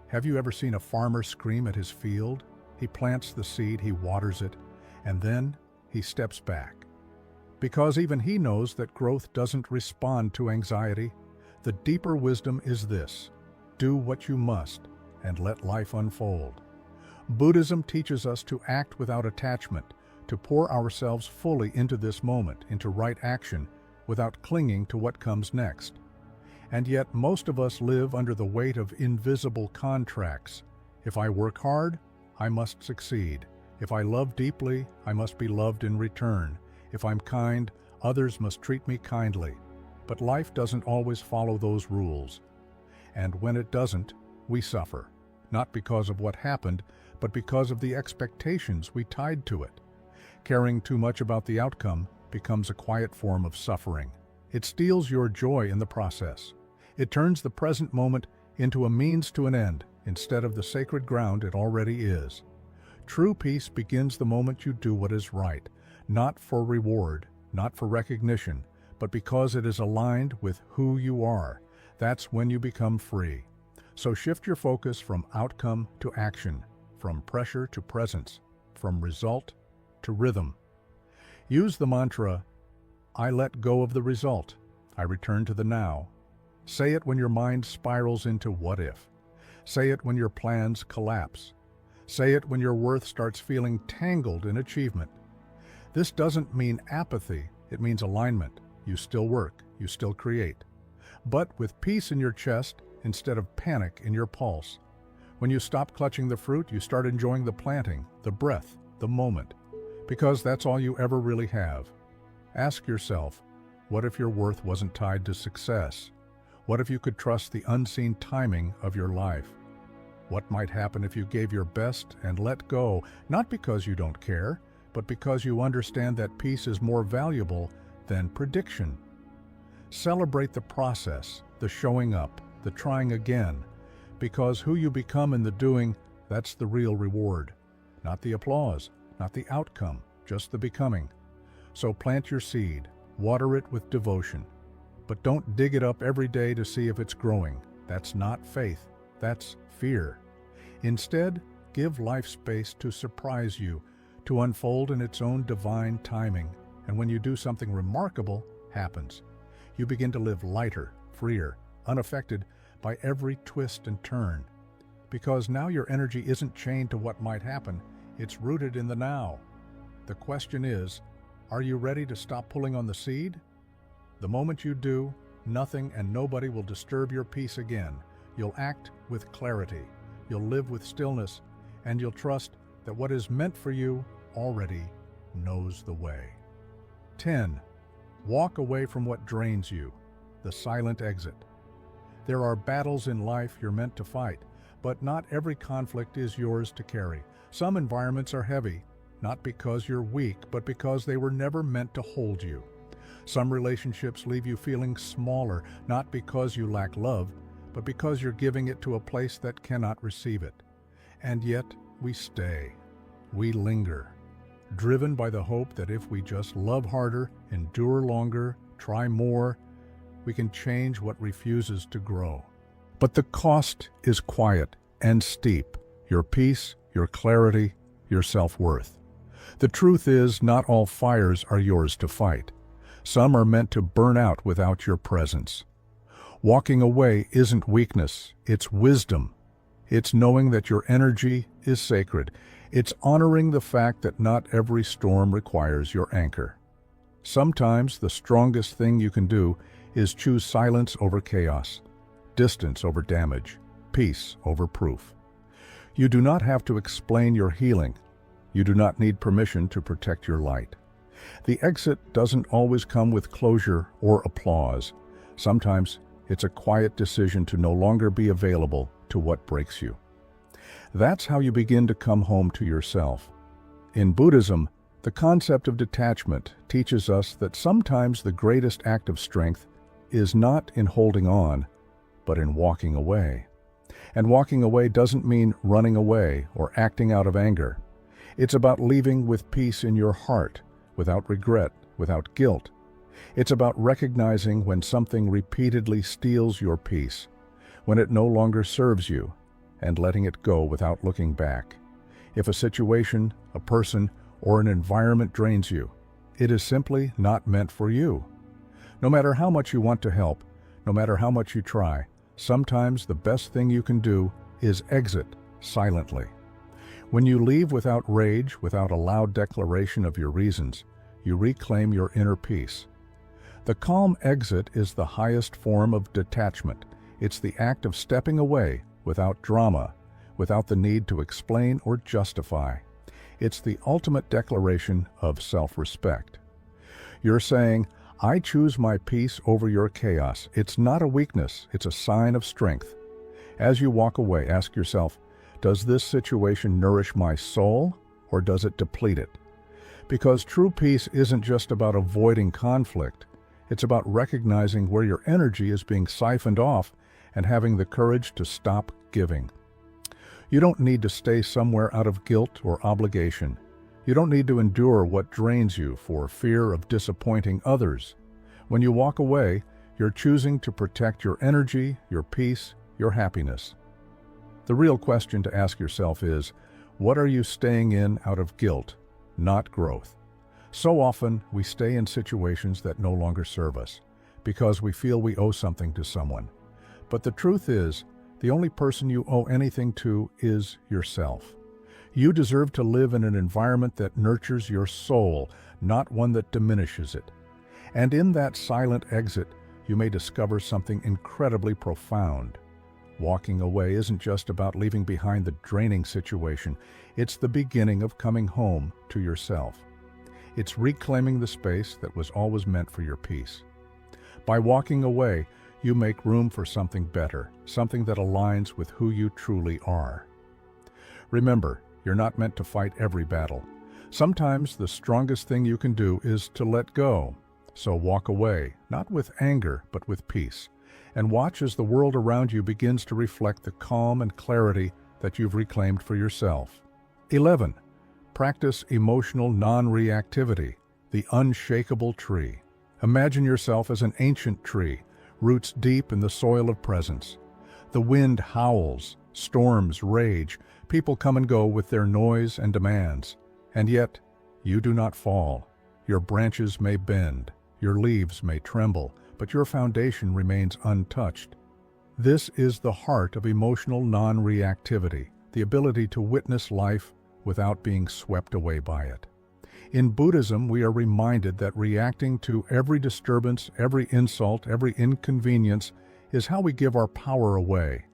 Have you ever seen a farmer scream at his field? He plants the seed, he waters it, and then he steps back. Because even he knows that growth doesn't respond to anxiety. The deeper wisdom is this: do what you must and let life unfold. Buddhism teaches us to act without attachment, to pour ourselves fully into this moment, into right action, without clinging to what comes next. And yet most of us live under the weight of invisible contracts. If I work hard, I must succeed. If I love deeply, I must be loved in return. If I'm kind, others must treat me kindly. But life doesn't always follow those rules. And when it doesn't, we suffer. Not because of what happened, but because of the expectations we tied to it. Caring too much about the outcome becomes a quiet form of suffering. It steals your joy in the process. It turns the present moment into a means to an end instead of the sacred ground it already is. True peace begins the moment you do what is right, not for reward, not for recognition, but because it is aligned with who you are. That's when you become free. So shift your focus from outcome to action, from pressure to presence, from result to rhythm. Use the mantra, I let go of the result. I return to the now. Say it when your mind spirals into what if. Say it when your plans collapse. Say it when your worth starts feeling tangled in achievement. This doesn't mean apathy, it means alignment. You still work, you still create. But with peace in your chest instead of panic in your pulse. When you stop clutching the fruit, you start enjoying the planting, the breath, the moment. Because that's all you ever really have. Ask yourself, what if your worth wasn't tied to success? What if you could trust the unseen timing of your life? What might happen if you gave your best and let go, not because you don't care, but because you understand that peace is more valuable than prediction? Celebrate the process, the showing up, the trying again, because who you become in the doing, that's the real reward. Not the applause, not the outcome, just the becoming. So plant your seed, water it with devotion, but don't dig it up every day to see if it's growing. That's not faith, that's fear. Instead, give life space to surprise you, to unfold in its own divine timing. And when you do, something remarkable happens. You begin to live lighter, freer, unaffected by every twist and turn. Because now your energy isn't chained to what might happen, It's rooted in the now. The question is, are you ready to stop pulling on the seed? The moment you do, nothing and nobody will disturb your peace again. You'll act with clarity, you'll live with stillness, and you'll trust that what is meant for you already knows the way. 10. Walk away from what drains you, the silent exit. There are battles in life you're meant to fight, but not every conflict is yours to carry. Some environments are heavy, not because you're weak, but because they were never meant to hold you. Some relationships leave you feeling smaller, not because you lack love, but because you're giving it to a place that cannot receive it. And yet, we stay. We linger, driven by the hope that if we just love harder, endure longer, try more, we can change what refuses to grow. But the cost is quiet and steep: your peace, your clarity, your self-worth. The truth is, not all fires are yours to fight. Some are meant to burn out without your presence. Walking away isn't weakness, it's wisdom. It's knowing that your energy is sacred. It's honoring the fact that not every storm requires your anchor. Sometimes the strongest thing you can do is choose silence over chaos, distance over damage, peace over proof. You do not have to explain your healing. You do not need permission to protect your light. The exit doesn't always come with closure or applause. Sometimes it's a quiet decision to no longer be available to what breaks you. That's how you begin to come home to yourself. In Buddhism, the concept of detachment teaches us that sometimes the greatest act of strength is not in holding on, but in walking away. And walking away doesn't mean running away or acting out of anger. It's about leaving with peace in your heart, without regret, without guilt. It's about recognizing when something repeatedly steals your peace, when it no longer serves you, and letting it go without looking back. If a situation, a person, or an environment drains you, it is simply not meant for you. No matter how much you want to help, no matter how much you try, sometimes the best thing you can do is exit silently. When you leave without rage, without a loud declaration of your reasons, you reclaim your inner peace. The calm exit is the highest form of detachment. It's the act of stepping away without drama, without the need to explain or justify. It's the ultimate declaration of self-respect. You're saying, I choose my peace over your chaos. It's not a weakness, it's a sign of strength. As you walk away, ask yourself, does this situation nourish my soul, or does it deplete it? Because true peace isn't just about avoiding conflict. It's about recognizing where your energy is being siphoned off and having the courage to stop giving. You don't need to stay somewhere out of guilt or obligation. You don't need to endure what drains you for fear of disappointing others. When you walk away, you're choosing to protect your energy, your peace, your happiness. The real question to ask yourself is, what are you staying in out of guilt, not growth? So often, we stay in situations that no longer serve us, because we feel we owe something to someone. But the truth is, the only person you owe anything to is yourself. You deserve to live in an environment that nurtures your soul, not one that diminishes it. And in that silent exit, you may discover something incredibly profound. Walking away isn't just about leaving behind the draining situation. It's the beginning of coming home to yourself. It's reclaiming the space that was always meant for your peace. By walking away, you make room for something better, something that aligns with who you truly are. Remember, you're not meant to fight every battle. Sometimes the strongest thing you can do is to let go. So walk away, not with anger, but with peace. And watch as the world around you begins to reflect the calm and clarity that you've reclaimed for yourself. 11. Practice emotional non-reactivity, the unshakable tree. Imagine yourself as an ancient tree, roots deep in the soil of presence. The wind howls, storms rage, people come and go with their noise and demands. And yet, you do not fall. Your branches may bend, your leaves may tremble, but your foundation remains untouched. This is the heart of emotional non-reactivity, the ability to witness life without being swept away by it. In Buddhism, we are reminded that reacting to every disturbance, every insult, every inconvenience is how we give our power away.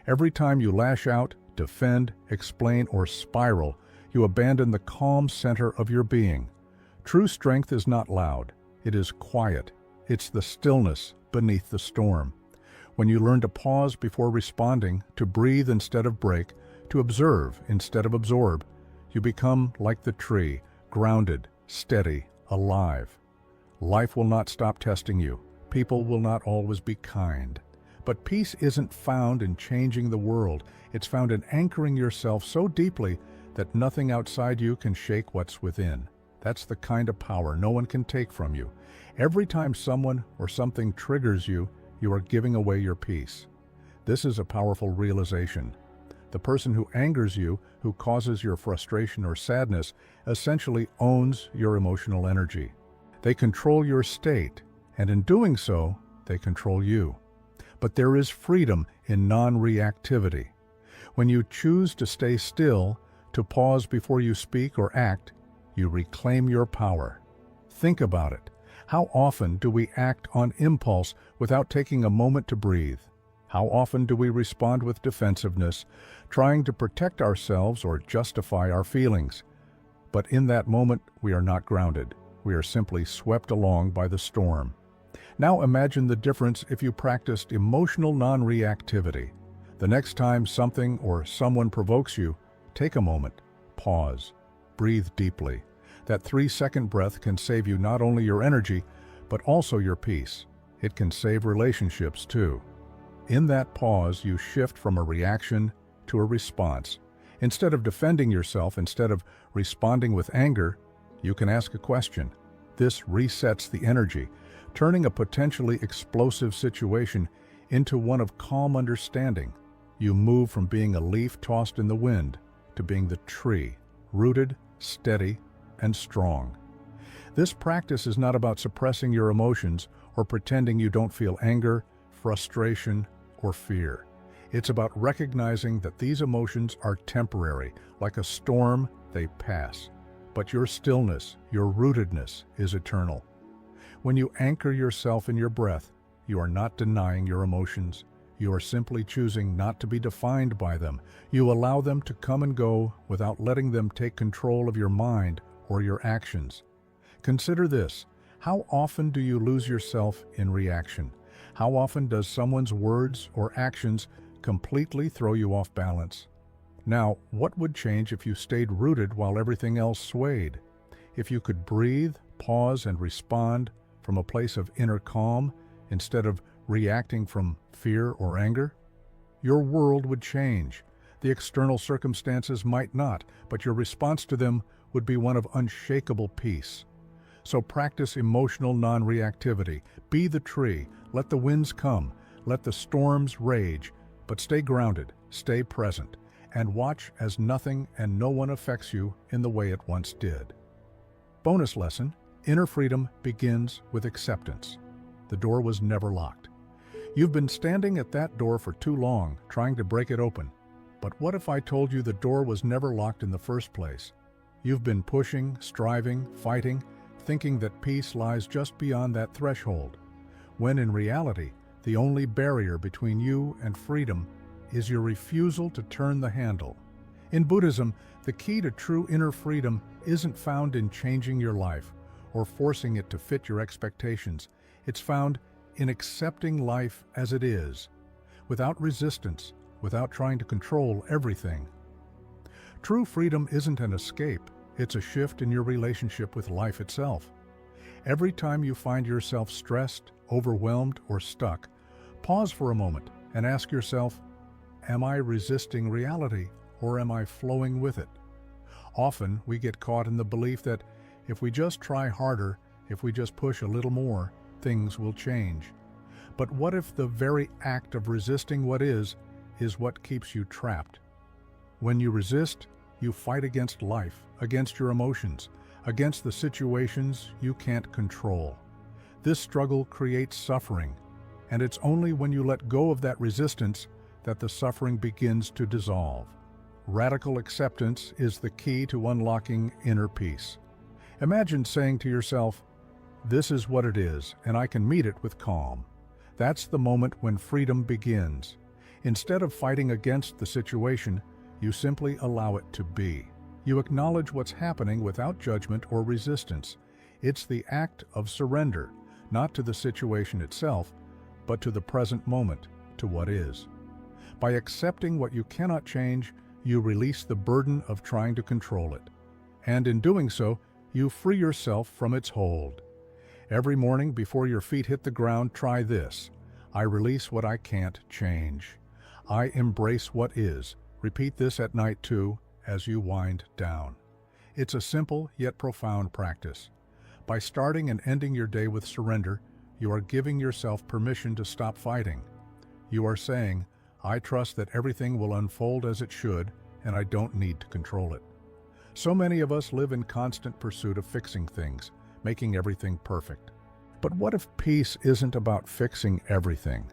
Every time you lash out, defend, explain, or spiral, you abandon the calm center of your being. True strength is not loud. It is quiet. It's the stillness beneath the storm. When you learn to pause before responding, to breathe instead of break, to observe instead of absorb, you become like the tree, grounded, steady, alive. Life will not stop testing you. People will not always be kind. But peace isn't found in changing the world. It's found in anchoring yourself so deeply that nothing outside you can shake what's within. That's the kind of power no one can take from you. Every time someone or something triggers you, you are giving away your peace. This is a powerful realization. The person who angers you, who causes your frustration or sadness, essentially owns your emotional energy. They control your state, and in doing so, they control you. But there is freedom in non-reactivity. When you choose to stay still, to pause before you speak or act, you reclaim your power. Think about it. How often do we act on impulse without taking a moment to breathe? How often do we respond with defensiveness, trying to protect ourselves or justify our feelings? But in that moment, we are not grounded. We are simply swept along by the storm. Now imagine the difference if you practiced emotional non-reactivity. The next time something or someone provokes you, take a moment, pause, breathe deeply. That 3-second breath can save you not only your energy, but also your peace. It can save relationships too. In that pause, you shift from a reaction to a response. Instead of defending yourself, instead of responding with anger, you can ask a question. This resets the energy, turning a potentially explosive situation into one of calm understanding. You move from being a leaf tossed in the wind to being the tree, rooted, steady, and strong. This practice is not about suppressing your emotions or pretending you don't feel anger, frustration, or fear. It's about recognizing that these emotions are temporary. Like a storm, they pass. But your stillness, your rootedness, is eternal. When you anchor yourself in your breath, you are not denying your emotions. You are simply choosing not to be defined by them. You allow them to come and go without letting them take control of your mind or your actions. Consider this. How often do you lose yourself in reaction? How often does someone's words or actions completely throw you off balance? Now, what would change if you stayed rooted while everything else swayed? If you could breathe, pause, and respond from a place of inner calm instead of reacting from fear or anger? Your world would change. The external circumstances might not, but your response to them would be one of unshakable peace. So practice emotional non-reactivity. Be the tree. Let the winds come. Let the storms rage. But stay grounded, stay present, and watch as nothing and no one affects you in the way it once did. Bonus lesson: inner freedom begins with acceptance. The door was never locked. You've been standing at that door for too long, trying to break it open. But what if I told you the door was never locked in the first place? You've been pushing, striving, fighting, thinking that peace lies just beyond that threshold, when in reality, the only barrier between you and freedom is your refusal to turn the handle. In Buddhism, the key to true inner freedom isn't found in changing your life or forcing it to fit your expectations. It's found in accepting life as it is, without resistance, without trying to control everything. True freedom isn't an escape, it's a shift in your relationship with life itself. Every time you find yourself stressed, overwhelmed, or stuck, pause for a moment and ask yourself, am I resisting reality or am I flowing with it? Often we get caught in the belief that if we just try harder, if we just push a little more, things will change. But what if the very act of resisting what is what keeps you trapped? When you resist, you fight against life, against your emotions, against the situations you can't control. This struggle creates suffering, and it's only when you let go of that resistance that the suffering begins to dissolve. Radical acceptance is the key to unlocking inner peace. Imagine saying to yourself, "This is what it is, and I can meet it with calm." That's the moment when freedom begins. Instead of fighting against the situation, you simply allow it to be. You acknowledge what's happening without judgment or resistance. It's the act of surrender, not to the situation itself, but to the present moment, to what is. By accepting what you cannot change, you release the burden of trying to control it. And in doing so, you free yourself from its hold. Every morning before your feet hit the ground, try this. I release what I can't change. I embrace what is. Repeat this at night too, as you wind down. It's a simple yet profound practice. By starting and ending your day with surrender, you are giving yourself permission to stop fighting. You are saying, I trust that everything will unfold as it should, and I don't need to control it. So many of us live in constant pursuit of fixing things, making everything perfect. But what if peace isn't about fixing everything?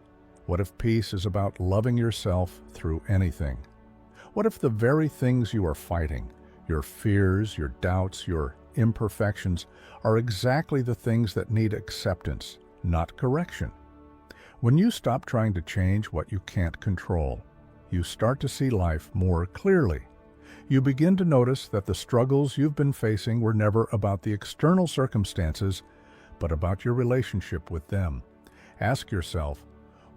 What if peace is about loving yourself through anything? What if the very things you are fighting, your fears, your doubts, your imperfections, are exactly the things that need acceptance, not correction? When you stop trying to change what you can't control, you start to see life more clearly. You begin to notice that the struggles you've been facing were never about the external circumstances, but about your relationship with them. Ask yourself,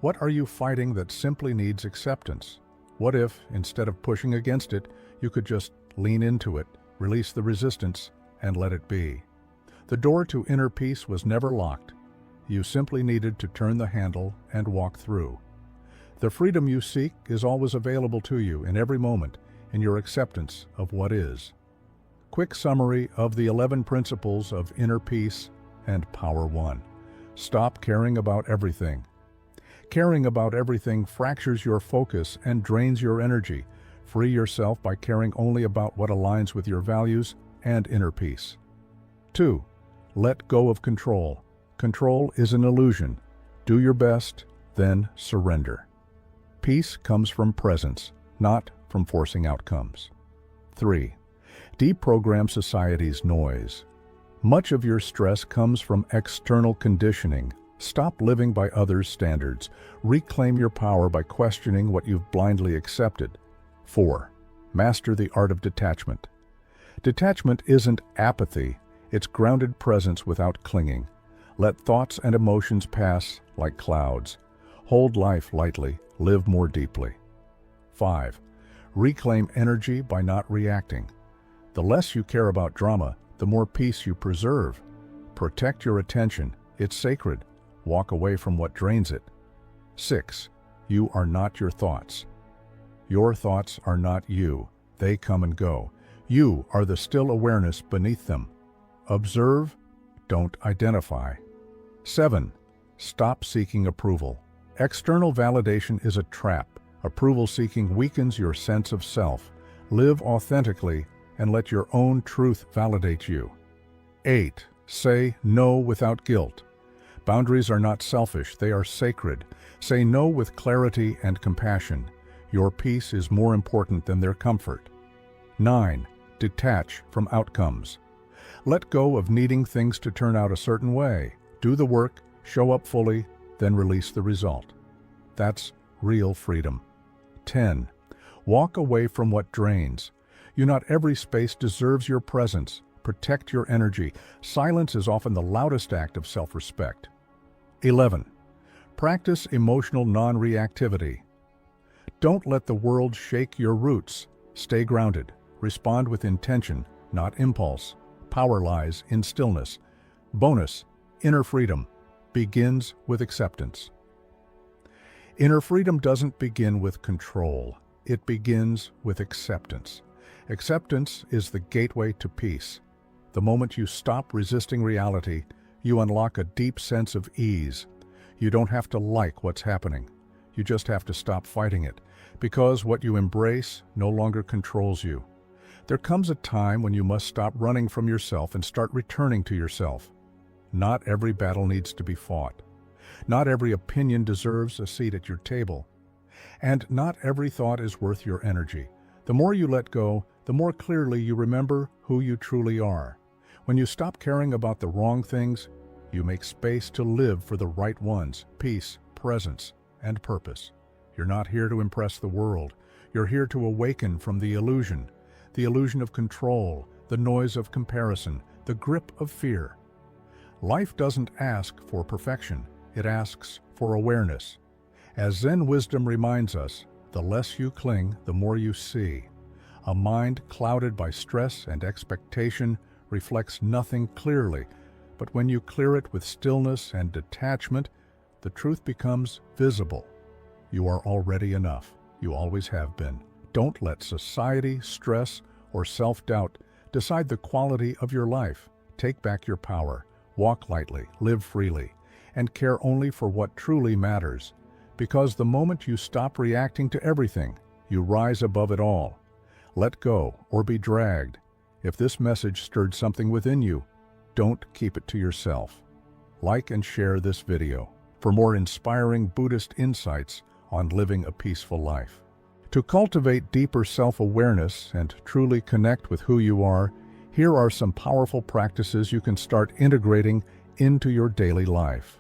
what are you fighting that simply needs acceptance? What if, instead of pushing against it, you could just lean into it, release the resistance, and let it be? The door to inner peace was never locked. You simply needed to turn the handle and walk through. The freedom you seek is always available to you in every moment in your acceptance of what is. Quick summary of the 11 principles of inner peace and Power 1. Stop caring about everything. Caring about everything fractures your focus and drains your energy. Free yourself by caring only about what aligns with your values and inner peace. 2. Let go of control. Control is an illusion. Do your best, then surrender. Peace comes from presence, not from forcing outcomes. 3. Deprogram society's noise. Much of your stress comes from external conditioning. Stop living by others' standards. Reclaim your power by questioning what you've blindly accepted. 4. Master the art of detachment. Detachment isn't apathy, it's grounded presence without clinging. Let thoughts and emotions pass like clouds. Hold life lightly, live more deeply. 5. Reclaim energy by not reacting. The less you care about drama, the more peace you preserve. Protect your attention, it's sacred. Walk away from what drains it. 6. You are not your thoughts. Your thoughts are not you. They come and go. You are the still awareness beneath them. Observe, don't identify. 7. Stop seeking approval. External validation is a trap. Approval seeking weakens your sense of self. Live authentically and let your own truth validate you. 8. Say no without guilt. Boundaries are not selfish, they are sacred. Say no with clarity and compassion. Your peace is more important than their comfort. 9. Detach from outcomes. Let go of needing things to turn out a certain way. Do the work, show up fully, then release the result. That's real freedom. 10. Walk away from what drains. Not every space deserves your presence. Protect your energy. Silence is often the loudest act of self-respect. 11. Practice emotional non-reactivity. Don't let the world shake your roots. Stay grounded. Respond with intention, not impulse. Power lies in stillness. Bonus, inner freedom begins with acceptance. Inner freedom doesn't begin with control. It begins with acceptance. Acceptance is the gateway to peace. The moment you stop resisting reality, you unlock a deep sense of ease. You don't have to like what's happening. You just have to stop fighting it, because what you embrace no longer controls you. There comes a time when you must stop running from yourself and start returning to yourself. Not every battle needs to be fought. Not every opinion deserves a seat at your table. And not every thought is worth your energy. The more you let go, the more clearly you remember who you truly are. When you stop caring about the wrong things, you make space to live for the right ones: peace, presence, and purpose. You're not here to impress the world. You're here to awaken from the illusion of control, the noise of comparison, the grip of fear. Life doesn't ask for perfection, it asks for awareness. As Zen wisdom reminds us, the less you cling, the more you see. A mind clouded by stress and expectation reflects nothing clearly, but when you clear it with stillness and detachment, the truth becomes visible. You are already enough. You always have been. Don't let society, stress, or self-doubt decide the quality of your life. Take back your power. Walk lightly, live freely, and care only for what truly matters. Because the moment you stop reacting to everything, you rise above it all. Let go or be dragged. If this message stirred something within you, don't keep it to yourself. Like and share this video for more inspiring Buddhist insights on living a peaceful life. To cultivate deeper self-awareness and truly connect with who you are, here are some powerful practices you can start integrating into your daily life.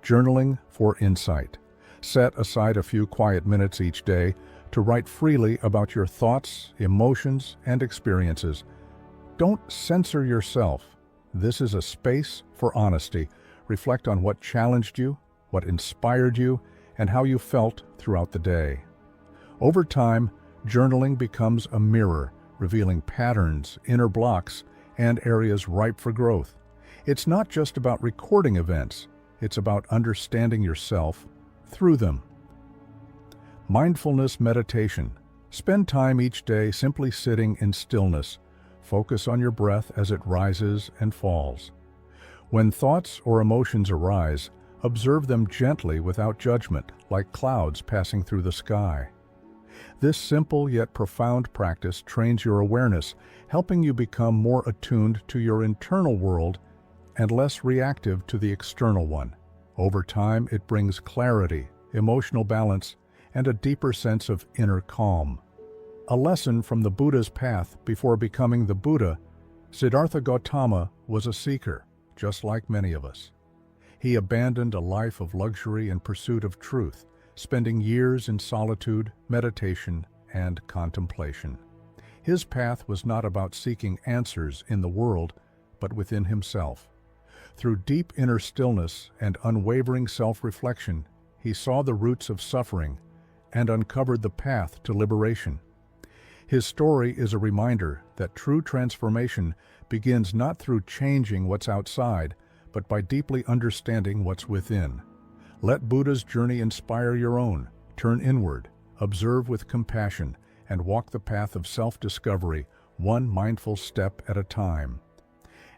Journaling for insight. Set aside a few quiet minutes each day to write freely about your thoughts, emotions, and experiences. Don't censor yourself. This is a space for honesty. Reflect on what challenged you, what inspired you, and how you felt throughout the day. Over time, journaling becomes a mirror, revealing patterns, inner blocks, and areas ripe for growth. It's not just about recording events, it's about understanding yourself through them. Mindfulness meditation. Spend time each day simply sitting in stillness. Focus on your breath as it rises and falls. When thoughts or emotions arise, observe them gently without judgment, like clouds passing through the sky. This simple yet profound practice trains your awareness, helping you become more attuned to your internal world and less reactive to the external one. Over time, it brings clarity, emotional balance, and a deeper sense of inner calm. A lesson from the Buddha's path before becoming the Buddha, Siddhartha Gautama was a seeker, just like many of us. He abandoned a life of luxury in pursuit of truth, spending years in solitude, meditation, and contemplation. His path was not about seeking answers in the world, but within himself. Through deep inner stillness and unwavering self-reflection, he saw the roots of suffering and uncovered the path to liberation. His story is a reminder that true transformation begins not through changing what's outside, but by deeply understanding what's within. Let Buddha's journey inspire your own. Turn inward, observe with compassion, and walk the path of self-discovery, one mindful step at a time.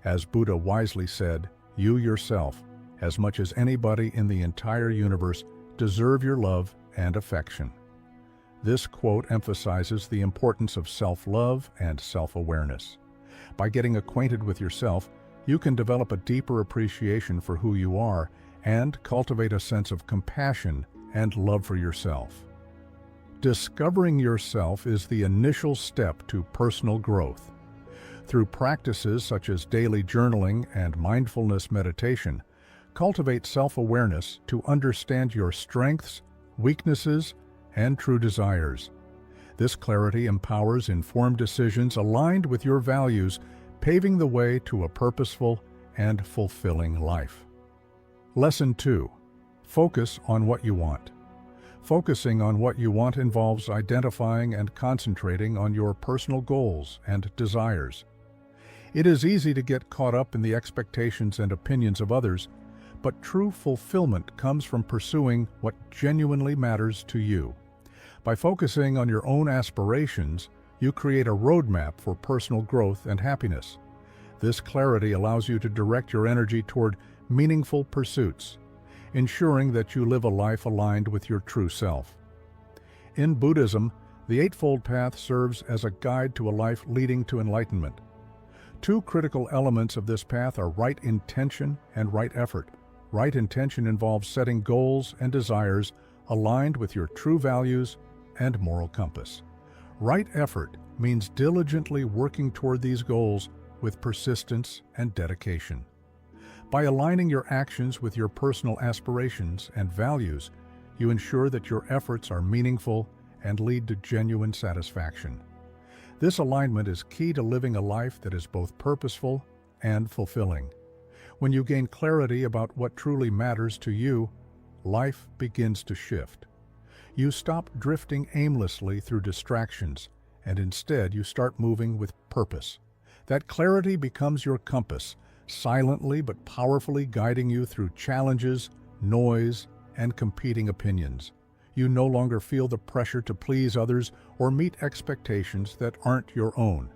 As Buddha wisely said, you yourself, as much as anybody in the entire universe, deserve your love and affection. This quote emphasizes the importance of self-love and self-awareness. By getting acquainted with yourself, you can develop a deeper appreciation for who you are and cultivate a sense of compassion and love for yourself. Discovering yourself is the initial step to personal growth. Through practices such as daily journaling and mindfulness meditation, cultivate self-awareness to understand your strengths, weaknesses, and true desires. This clarity empowers informed decisions aligned with your values, paving the way to a purposeful and fulfilling life. Lesson 2. Focus on what you want. Focusing on what you want involves identifying and concentrating on your personal goals and desires. It is easy to get caught up in the expectations and opinions of others, but true fulfillment comes from pursuing what genuinely matters to you. By focusing on your own aspirations, you create a roadmap for personal growth and happiness. This clarity allows you to direct your energy toward meaningful pursuits, ensuring that you live a life aligned with your true self. In Buddhism, the Eightfold Path serves as a guide to a life leading to enlightenment. Two critical elements of this path are right intention and right effort. Right intention involves setting goals and desires aligned with your true values and moral compass. Right effort means diligently working toward these goals with persistence and dedication. By aligning your actions with your personal aspirations and values, you ensure that your efforts are meaningful and lead to genuine satisfaction. This alignment is key to living a life that is both purposeful and fulfilling. When you gain clarity about what truly matters to you, life begins to shift. You stop drifting aimlessly through distractions, and instead you start moving with purpose. That clarity becomes your compass, silently but powerfully guiding you through challenges, noise, and competing opinions. You no longer feel the pressure to please others or meet expectations that aren't your own.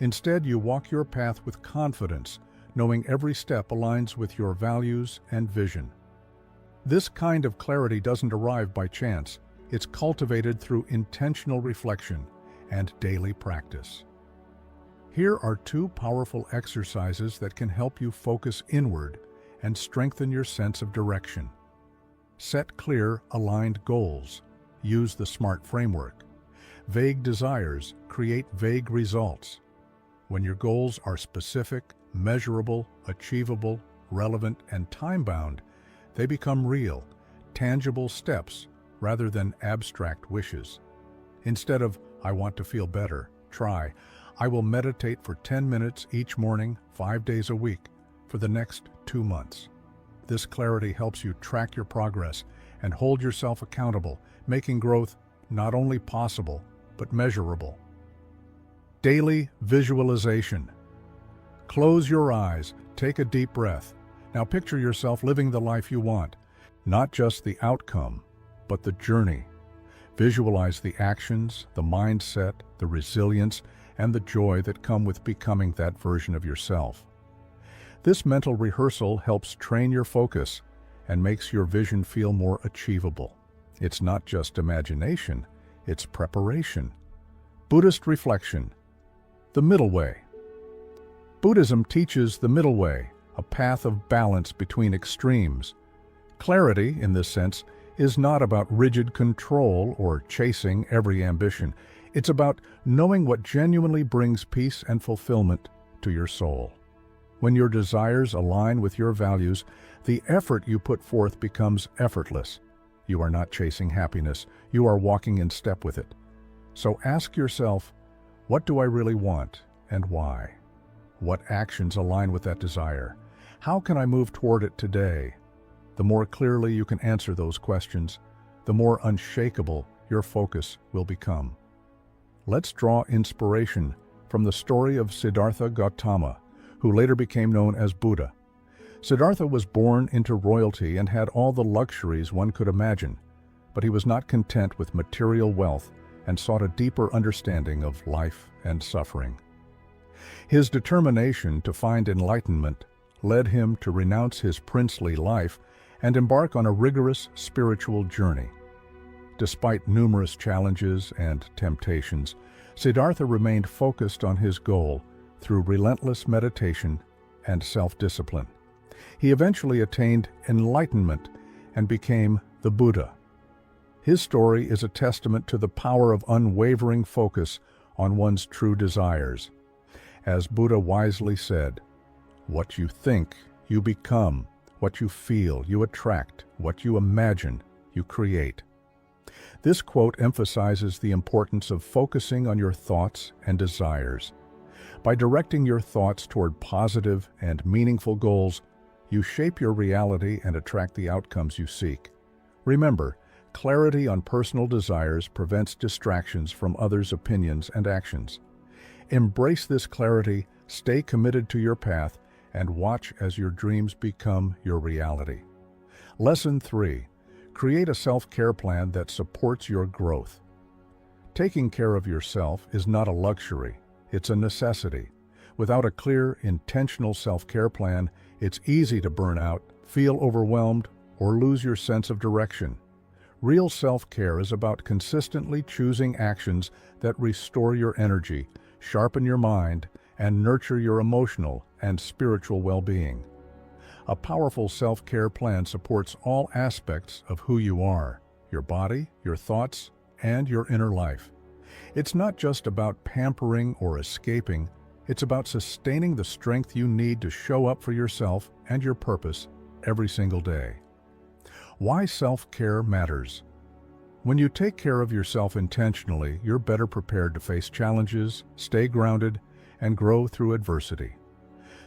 Instead, you walk your path with confidence, knowing every step aligns with your values and vision. This kind of clarity doesn't arrive by chance. It's cultivated through intentional reflection and daily practice. Here are 2 powerful exercises that can help you focus inward and strengthen your sense of direction. Set clear, aligned goals. Use the SMART framework. Vague desires create vague results. When your goals are specific, measurable, achievable, relevant, and time-bound, they become real, tangible steps rather than abstract wishes. Instead of, "I want to feel better," try, "I will meditate for 10 minutes each morning, 5 days a week, for the next 2 months." This clarity helps you track your progress and hold yourself accountable, making growth not only possible, but measurable. Daily visualization. Close your eyes, take a deep breath. Now picture yourself living the life you want, not just the outcome, but the journey. Visualize the actions, the mindset, the resilience, and the joy that come with becoming that version of yourself. This mental rehearsal helps train your focus and makes your vision feel more achievable. It's not just imagination, it's preparation. Buddhist reflection. The middle way. Buddhism teaches the middle way, a path of balance between extremes. Clarity, in this sense, is not about rigid control or chasing every ambition. It's about knowing what genuinely brings peace and fulfillment to your soul. When your desires align with your values, the effort you put forth becomes effortless. You are not chasing happiness, you are walking in step with it. So ask yourself, what do I really want and why? What actions align with that desire? How can I move toward it today? The more clearly you can answer those questions, the more unshakable your focus will become. Let's draw inspiration from the story of Siddhartha Gautama, who later became known as Buddha. Siddhartha was born into royalty and had all the luxuries one could imagine, but he was not content with material wealth and sought a deeper understanding of life and suffering. His determination to find enlightenment led him to renounce his princely life and embark on a rigorous spiritual journey. Despite numerous challenges and temptations, Siddhartha remained focused on his goal through relentless meditation and self-discipline. He eventually attained enlightenment and became the Buddha. His story is a testament to the power of unwavering focus on one's true desires. As Buddha wisely said, "What you think, you become. What you feel, you attract. What you imagine, you create." This quote emphasizes the importance of focusing on your thoughts and desires. By directing your thoughts toward positive and meaningful goals, you shape your reality and attract the outcomes you seek. Remember, clarity on personal desires prevents distractions from others' opinions and actions. Embrace this clarity, stay committed to your path, and watch as your dreams become your reality. Lesson 3. Create a self-care plan that supports your growth. Taking care of yourself is not a luxury, it's a necessity. Without a clear, intentional self-care plan, it's easy to burn out, feel overwhelmed, or lose your sense of direction. Real self-care is about consistently choosing actions that restore your energy, sharpen your mind, and nurture your emotional and spiritual well-being. A powerful self-care plan supports all aspects of who you are, your body, your thoughts, and your inner life. It's not just about pampering or escaping, it's about sustaining the strength you need to show up for yourself and your purpose every single day. Why self-care matters. When you take care of yourself intentionally, you're better prepared to face challenges, stay grounded, and grow through adversity.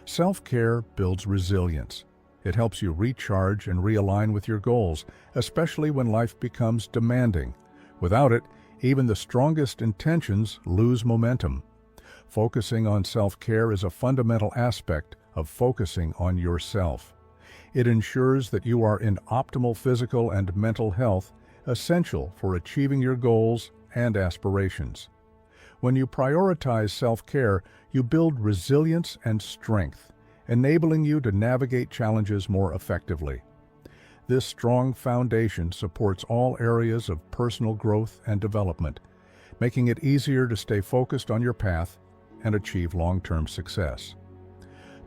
Self-care builds resilience. It helps you recharge and realign with your goals, especially when life becomes demanding. Without it, even the strongest intentions lose momentum. Focusing on self-care is a fundamental aspect of focusing on yourself. It ensures that you are in optimal physical and mental health, essential for achieving your goals and aspirations. When you prioritize self-care, you build resilience and strength, enabling you to navigate challenges more effectively. This strong foundation supports all areas of personal growth and development, making it easier to stay focused on your path and achieve long-term success.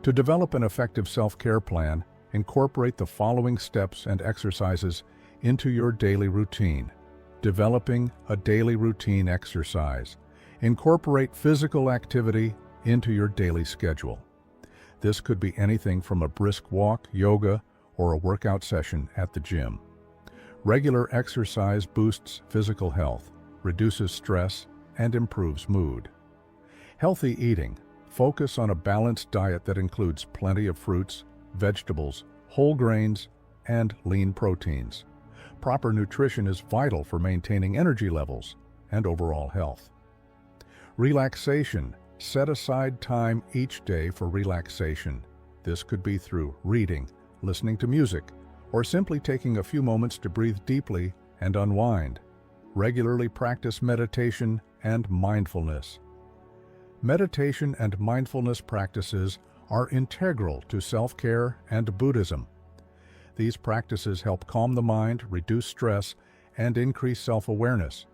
To develop an effective self-care plan, incorporate the following steps and exercises into your daily routine. Developing a daily routine exercise. Incorporate physical activity into your daily schedule. This could be anything from a brisk walk, yoga, or a workout session at the gym. Regular exercise boosts physical health, reduces stress, and improves mood. Healthy eating. Focus on a balanced diet that includes plenty of fruits, vegetables, whole grains, and lean proteins. Proper nutrition is vital for maintaining energy levels and overall health. Relaxation. Set aside time each day for relaxation. This could be through reading, listening to music, or simply taking a few moments to breathe deeply and unwind. Regularly practice meditation and mindfulness. Meditation and mindfulness practices are integral to self-care and Buddhism. These practices help calm the mind, reduce stress, and increase self-awareness.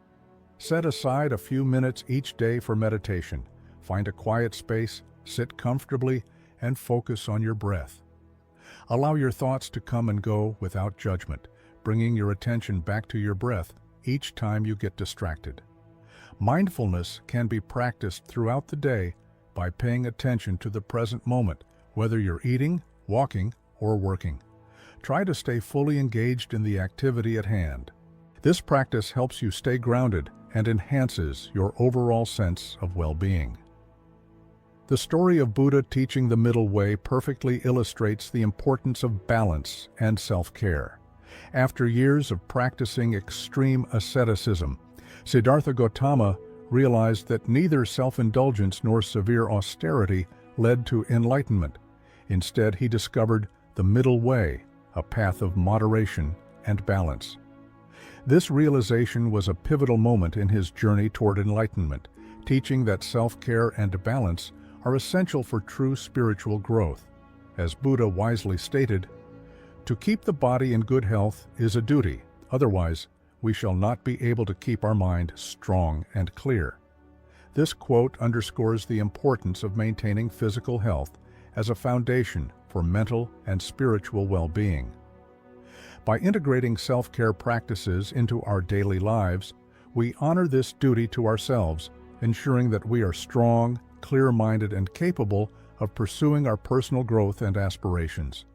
Set aside a few minutes each day for meditation. Find a quiet space, sit comfortably, and focus on your breath. Allow your thoughts to come and go without judgment, bringing your attention back to your breath each time you get distracted. Mindfulness can be practiced throughout the day by paying attention to the present moment, whether you're eating, walking, or working. Try to stay fully engaged in the activity at hand. This practice helps you stay grounded and enhances your overall sense of well-being. The story of Buddha teaching the middle way perfectly illustrates the importance of balance and self-care. After years of practicing extreme asceticism, Siddhartha Gautama realized that neither self-indulgence nor severe austerity led to enlightenment. Instead, he discovered the middle way, a path of moderation and balance. This realization was a pivotal moment in his journey toward enlightenment, teaching that self-care and balance are essential for true spiritual growth. As Buddha wisely stated, "To keep the body in good health is a duty, otherwise we shall not be able to keep our mind strong and clear." This quote underscores the importance of maintaining physical health as a foundation for mental and spiritual well-being. By integrating self-care practices into our daily lives, we honor this duty to ourselves, ensuring that we are strong, clear-minded, and capable of pursuing our personal growth and aspirations.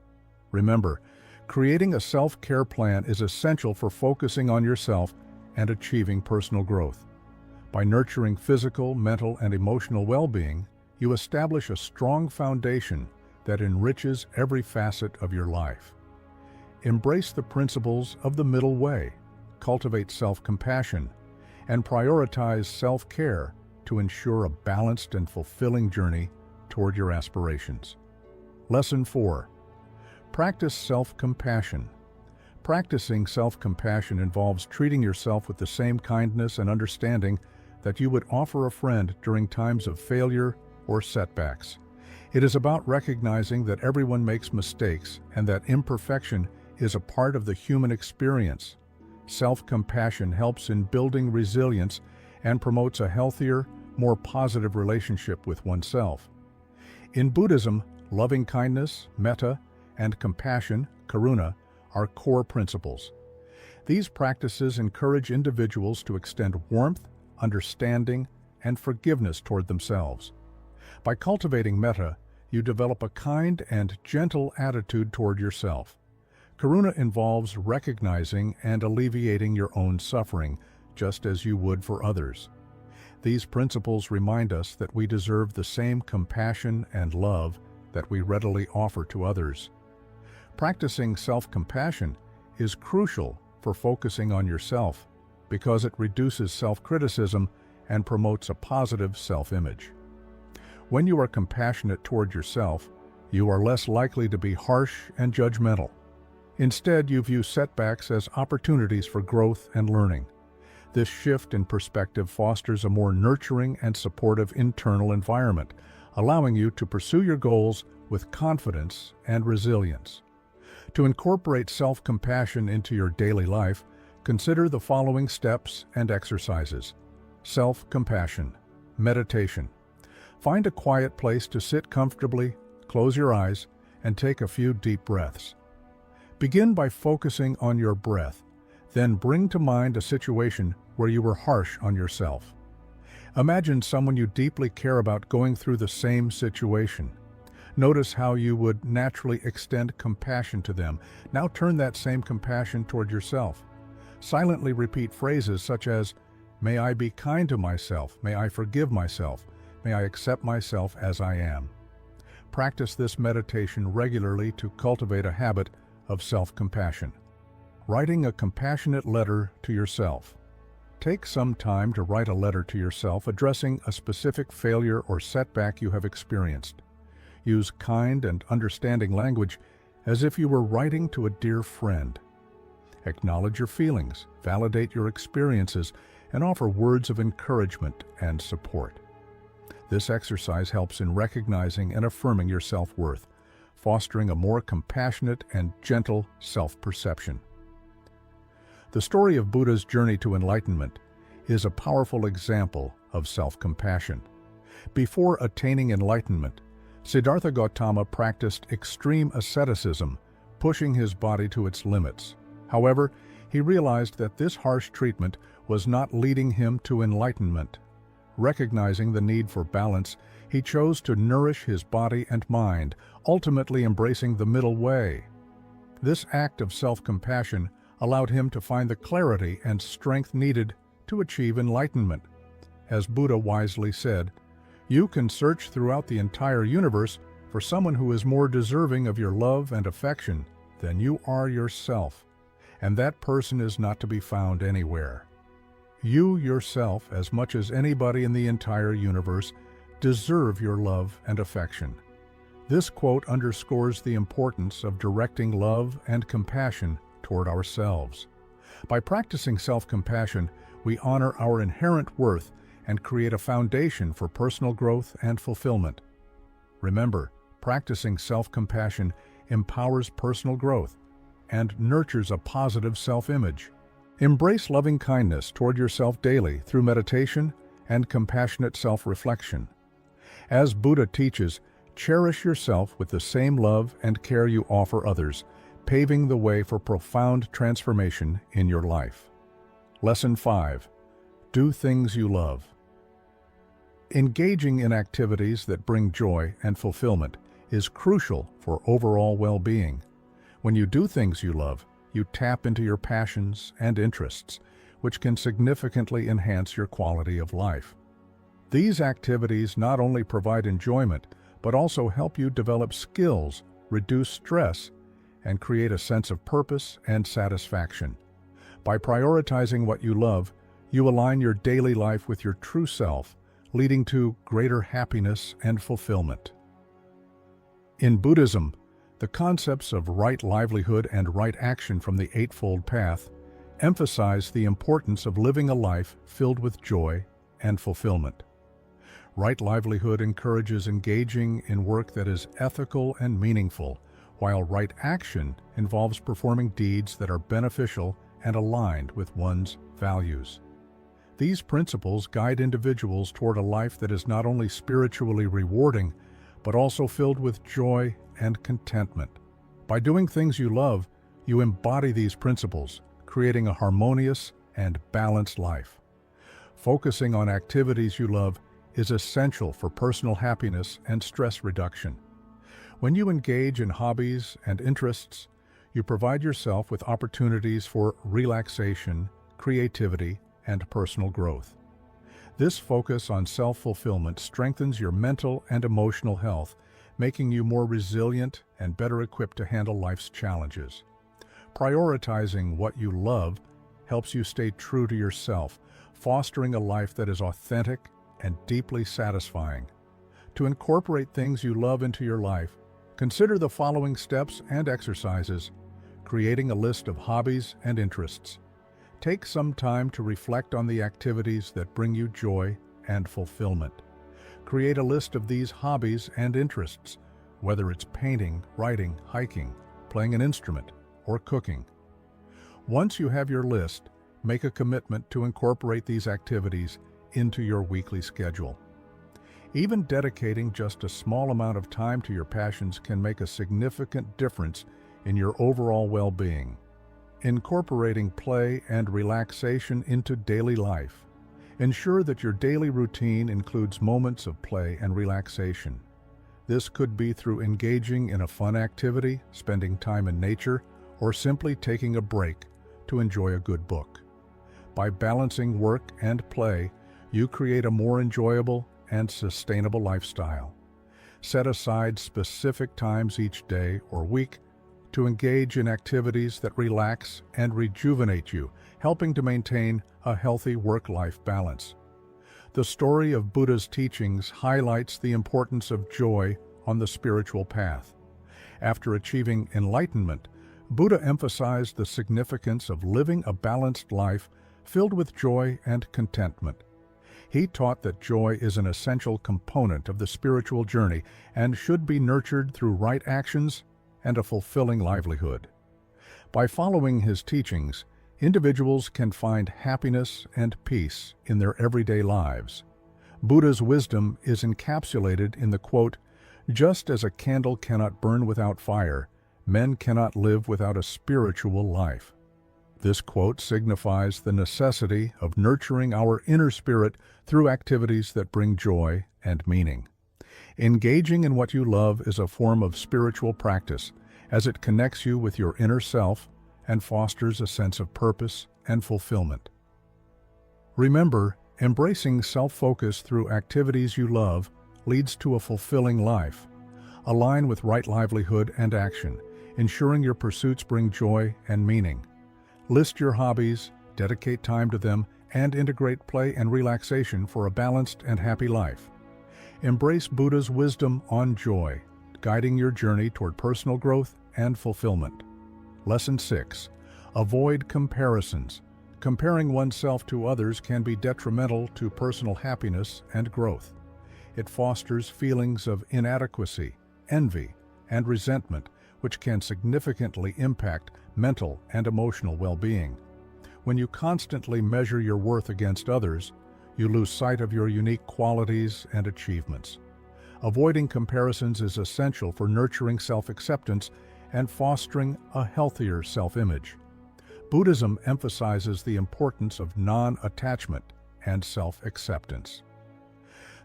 Remember, creating a self-care plan is essential for focusing on yourself and achieving personal growth. By nurturing physical, mental, and emotional well-being, you establish a strong foundation that enriches every facet of your life. Embrace the principles of the middle way, cultivate self-compassion, and prioritize self-care to ensure a balanced and fulfilling journey toward your aspirations. Lesson 4. Practice self-compassion. Practicing self-compassion involves treating yourself with the same kindness and understanding that you would offer a friend during times of failure or setbacks. It is about recognizing that everyone makes mistakes and that imperfection is a part of the human experience. Self-compassion helps in building resilience and promotes a healthier, more positive relationship with oneself. In Buddhism, loving kindness, metta, and compassion, karuna, are core principles. These practices encourage individuals to extend warmth, understanding, and forgiveness toward themselves. By cultivating metta, you develop a kind and gentle attitude toward yourself. Karuna involves recognizing and alleviating your own suffering, just as you would for others. These principles remind us that we deserve the same compassion and love that we readily offer to others. Practicing self-compassion is crucial for focusing on yourself because it reduces self-criticism and promotes a positive self-image. When you are compassionate toward yourself, you are less likely to be harsh and judgmental. Instead, you view setbacks as opportunities for growth and learning. This shift in perspective fosters a more nurturing and supportive internal environment, allowing you to pursue your goals with confidence and resilience. To incorporate self-compassion into your daily life, consider the following steps and exercises. Self-compassion. Meditation. Find a quiet place to sit comfortably, close your eyes, and take a few deep breaths. Begin by focusing on your breath, then bring to mind a situation where you were harsh on yourself. Imagine someone you deeply care about going through the same situation. Notice how you would naturally extend compassion to them. Now turn that same compassion toward yourself. Silently repeat phrases such as, "May I be kind to myself, may I forgive myself, may I accept myself as I am." Practice this meditation regularly to cultivate a habit of self-compassion. Writing a compassionate letter to yourself. Take some time to write a letter to yourself addressing a specific failure or setback you have experienced. Use kind and understanding language as if you were writing to a dear friend. Acknowledge your feelings, validate your experiences, and offer words of encouragement and support. This exercise helps in recognizing and affirming your self-worth, fostering a more compassionate and gentle self-perception. The story of Buddha's journey to enlightenment is a powerful example of self-compassion. Before attaining enlightenment, Siddhartha Gautama practiced extreme asceticism, pushing his body to its limits. However, he realized that this harsh treatment was not leading him to enlightenment. Recognizing the need for balance, he chose to nourish his body and mind, ultimately embracing the middle way. This act of self-compassion allowed him to find the clarity and strength needed to achieve enlightenment. As Buddha wisely said, "You can search throughout the entire universe for someone who is more deserving of your love and affection than you are yourself, and that person is not to be found anywhere." You yourself, as much as anybody in the entire universe, deserve your love and affection. This quote underscores the importance of directing love and compassion toward ourselves. By practicing self-compassion, we honor our inherent worth and create a foundation for personal growth and fulfillment. Remember, practicing self-compassion empowers personal growth and nurtures a positive self-image. Embrace loving kindness toward yourself daily through meditation and compassionate self-reflection. As Buddha teaches, cherish yourself with the same love and care you offer others, paving the way for profound transformation in your life. Lesson 5. Do things you love. Engaging in activities that bring joy and fulfillment is crucial for overall well-being. When you do things you love, you tap into your passions and interests, which can significantly enhance your quality of life. These activities not only provide enjoyment, but also help you develop skills, reduce stress, and create a sense of purpose and satisfaction. By prioritizing what you love, you align your daily life with your true self, leading to greater happiness and fulfillment. In Buddhism, the concepts of right livelihood and right action from the Eightfold Path emphasize the importance of living a life filled with joy and fulfillment. Right livelihood encourages engaging in work that is ethical and meaningful, while right action involves performing deeds that are beneficial and aligned with one's values. These principles guide individuals toward a life that is not only spiritually rewarding, but also filled with joy and contentment. By doing things you love, you embody these principles, creating a harmonious and balanced life. Focusing on activities you love is essential for personal happiness and stress reduction. When you engage in hobbies and interests, you provide yourself with opportunities for relaxation, creativity, and personal growth. This focus on self-fulfillment strengthens your mental and emotional health, making you more resilient and better equipped to handle life's challenges. Prioritizing what you love helps you stay true to yourself, fostering a life that is authentic and deeply satisfying. To incorporate things you love into your life, consider the following steps and exercises. Creating a list of hobbies and interests. Take some time to reflect on the activities that bring you joy and fulfillment. Create a list of these hobbies and interests, whether it's painting, writing, hiking, playing an instrument, or cooking. Once you have your list, make a commitment to incorporate these activities into your weekly schedule. Even dedicating just a small amount of time to your passions can make a significant difference in your overall well-being. Incorporating play and relaxation into daily life. Ensure that your daily routine includes moments of play and relaxation. This could be through engaging in a fun activity, spending time in nature, or simply taking a break to enjoy a good book. By balancing work and play, you create a more enjoyable and sustainable lifestyle. Set aside specific times each day or week to engage in activities that relax and rejuvenate you, helping to maintain a healthy work-life balance. The story of Buddha's teachings highlights the importance of joy on the spiritual path. After achieving enlightenment, Buddha emphasized the significance of living a balanced life filled with joy and contentment. He taught that joy is an essential component of the spiritual journey and should be nurtured through right actions and a fulfilling livelihood. By following his teachings, individuals can find happiness and peace in their everyday lives. Buddha's wisdom is encapsulated in the quote, "Just as a candle cannot burn without fire, men cannot live without a spiritual life." This quote signifies the necessity of nurturing our inner spirit through activities that bring joy and meaning. Engaging in what you love is a form of spiritual practice, as it connects you with your inner self and fosters a sense of purpose and fulfillment. Remember, embracing self-focus through activities you love leads to a fulfilling life. Align with right livelihood and action, ensuring your pursuits bring joy and meaning. List your hobbies, dedicate time to them, and integrate play and relaxation for a balanced and happy life. Embrace Buddha's wisdom on joy, guiding your journey toward personal growth and fulfillment. Lesson 6. Avoid comparisons. Comparing oneself to others can be detrimental to personal happiness and growth. It fosters feelings of inadequacy, envy, and resentment, which can significantly impact mental and emotional well-being. When you constantly measure your worth against others, you lose sight of your unique qualities and achievements. Avoiding comparisons is essential for nurturing self-acceptance and fostering a healthier self-image. Buddhism emphasizes the importance of non-attachment and self-acceptance.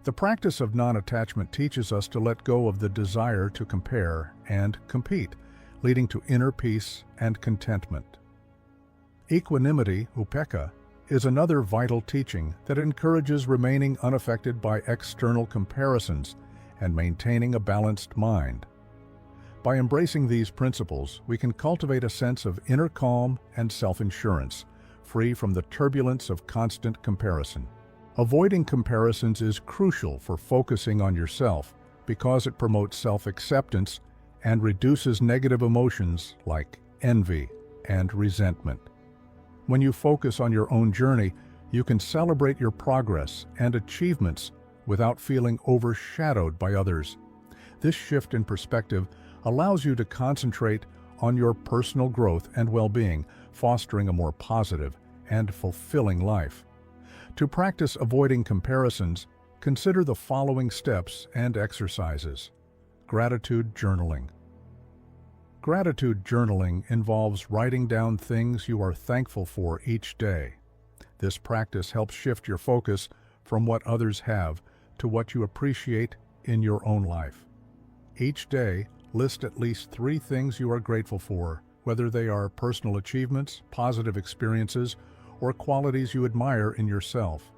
The practice of non-attachment teaches us to let go of the desire to compare and compete, leading to inner peace and contentment. Equanimity, upekkha, is another vital teaching that encourages remaining unaffected by external comparisons and maintaining a balanced mind. By embracing these principles, we can cultivate a sense of inner calm and self-assurance, free from the turbulence of constant comparison. Avoiding comparisons is crucial for focusing on yourself because it promotes self-acceptance and reduces negative emotions like envy and resentment. When you focus on your own journey, you can celebrate your progress and achievements without feeling overshadowed by others. This shift in perspective allows you to concentrate on your personal growth and well-being, fostering a more positive and fulfilling life. To practice avoiding comparisons, consider the following steps and exercises. Gratitude journaling. Gratitude journaling involves writing down things you are thankful for each day. This practice helps shift your focus from what others have to what you appreciate in your own life. Each day, list at least 3 things you are grateful for, whether they are personal achievements, positive experiences, or qualities you admire in yourself.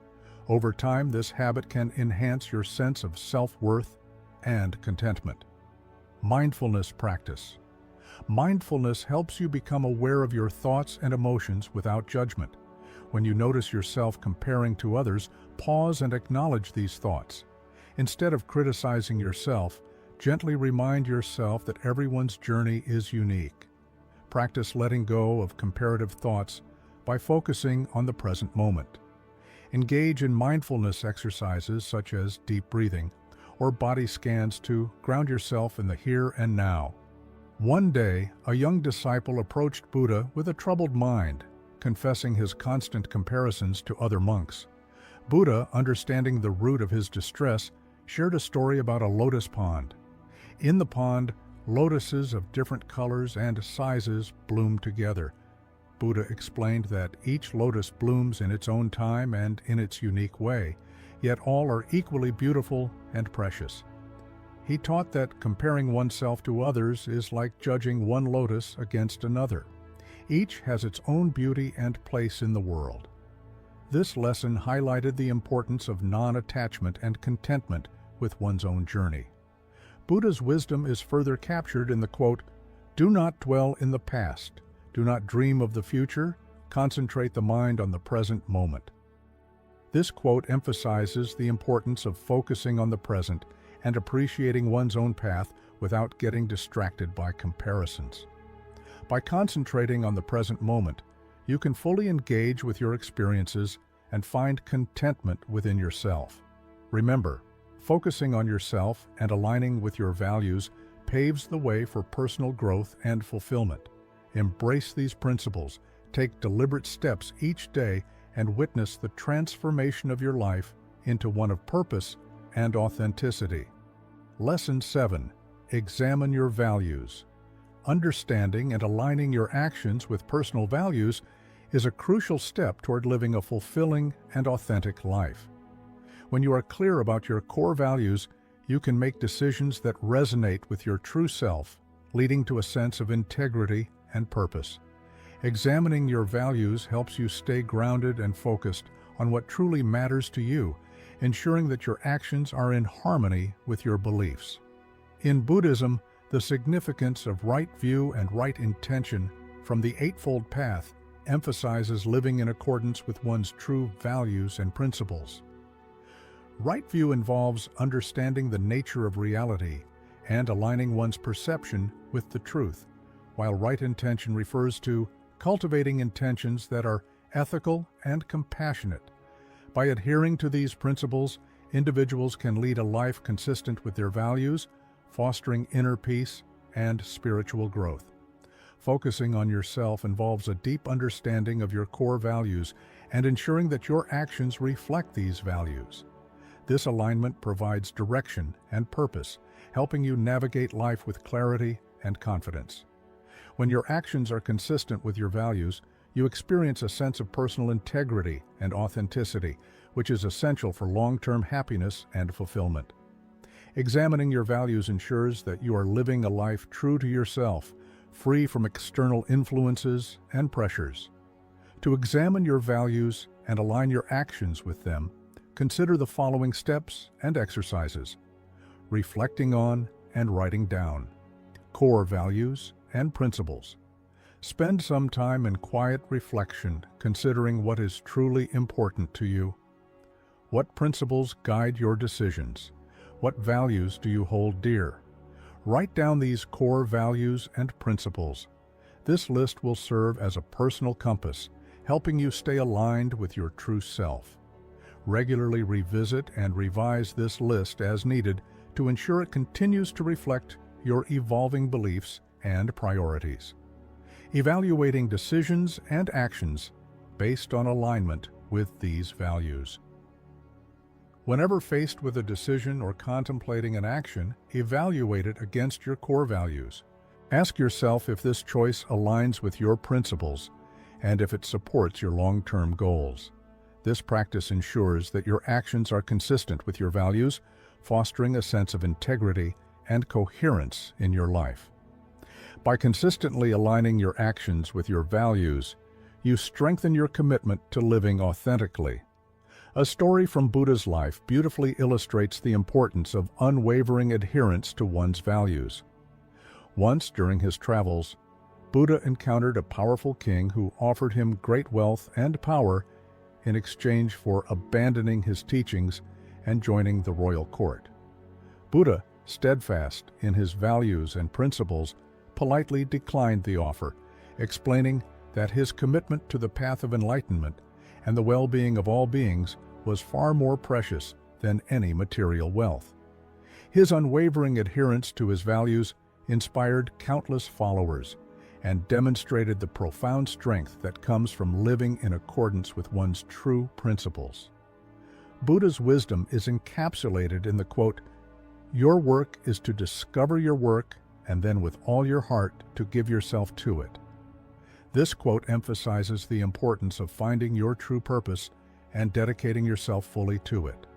Over time, this habit can enhance your sense of self-worth and contentment. Mindfulness practice. Mindfulness helps you become aware of your thoughts and emotions without judgment. When you notice yourself comparing to others, pause and acknowledge these thoughts. Instead of criticizing yourself, gently remind yourself that everyone's journey is unique. Practice letting go of comparative thoughts by focusing on the present moment. Engage in mindfulness exercises such as deep breathing or body scans to ground yourself in the here and now. One day, a young disciple approached Buddha with a troubled mind, confessing his constant comparisons to other monks. Buddha, understanding the root of his distress, shared a story about a lotus pond. In the pond, lotuses of different colors and sizes bloomed together. Buddha explained that each lotus blooms in its own time and in its unique way, yet all are equally beautiful and precious. He taught that comparing oneself to others is like judging one lotus against another. Each has its own beauty and place in the world. This lesson highlighted the importance of non-attachment and contentment with one's own journey. Buddha's wisdom is further captured in the quote, "Do not dwell in the past. Do not dream of the future. Concentrate the mind on the present moment." This quote emphasizes the importance of focusing on the present and appreciating one's own path without getting distracted by comparisons. By concentrating on the present moment, you can fully engage with your experiences and find contentment within yourself. Remember, focusing on yourself and aligning with your values paves the way for personal growth and fulfillment. Embrace these principles, take deliberate steps each day, and witness the transformation of your life into one of purpose and authenticity. Lesson 7. Examine your values. Understanding and aligning your actions with personal values is a crucial step toward living a fulfilling and authentic life. When you are clear about your core values, you can make decisions that resonate with your true self, leading to a sense of integrity and purpose. Examining your values helps you stay grounded and focused on what truly matters to you, ensuring that your actions are in harmony with your beliefs. In Buddhism, the significance of right view and right intention from the Eightfold Path emphasizes living in accordance with one's true values and principles. Right view involves understanding the nature of reality and aligning one's perception with the truth, while right intention refers to cultivating intentions that are ethical and compassionate. By adhering to these principles, individuals can lead a life consistent with their values, fostering inner peace and spiritual growth. Focusing on yourself involves a deep understanding of your core values and ensuring that your actions reflect these values. This alignment provides direction and purpose, helping you navigate life with clarity and confidence. When your actions are consistent with your values, you experience a sense of personal integrity and authenticity, which is essential for long-term happiness and fulfillment. Examining your values ensures that you are living a life true to yourself, free from external influences and pressures. To examine your values and align your actions with them, consider the following steps and exercises: reflecting on and writing down, core values and principles. Spend some time in quiet reflection, considering what is truly important to you. What principles guide your decisions? What values do you hold dear? Write down these core values and principles. This list will serve as a personal compass, helping you stay aligned with your true self. Regularly revisit and revise this list as needed to ensure it continues to reflect your evolving beliefs and priorities. Evaluating decisions and actions based on alignment with these values. Whenever faced with a decision or contemplating an action, evaluate it against your core values. Ask yourself if this choice aligns with your principles and if it supports your long-term goals. This practice ensures that your actions are consistent with your values, fostering a sense of integrity and coherence in your life. By consistently aligning your actions with your values, you strengthen your commitment to living authentically. A story from Buddha's life beautifully illustrates the importance of unwavering adherence to one's values. Once, during his travels, Buddha encountered a powerful king who offered him great wealth and power in exchange for abandoning his teachings and joining the royal court. Buddha, steadfast in his values and principles, politely declined the offer, explaining that his commitment to the path of enlightenment and the well-being of all beings was far more precious than any material wealth. His unwavering adherence to his values inspired countless followers and demonstrated the profound strength that comes from living in accordance with one's true principles. Buddha's wisdom is encapsulated in the quote, "Your work is to discover your work and then with all your heart to give yourself to it." This quote emphasizes the importance of finding your true purpose and dedicating yourself fully to it.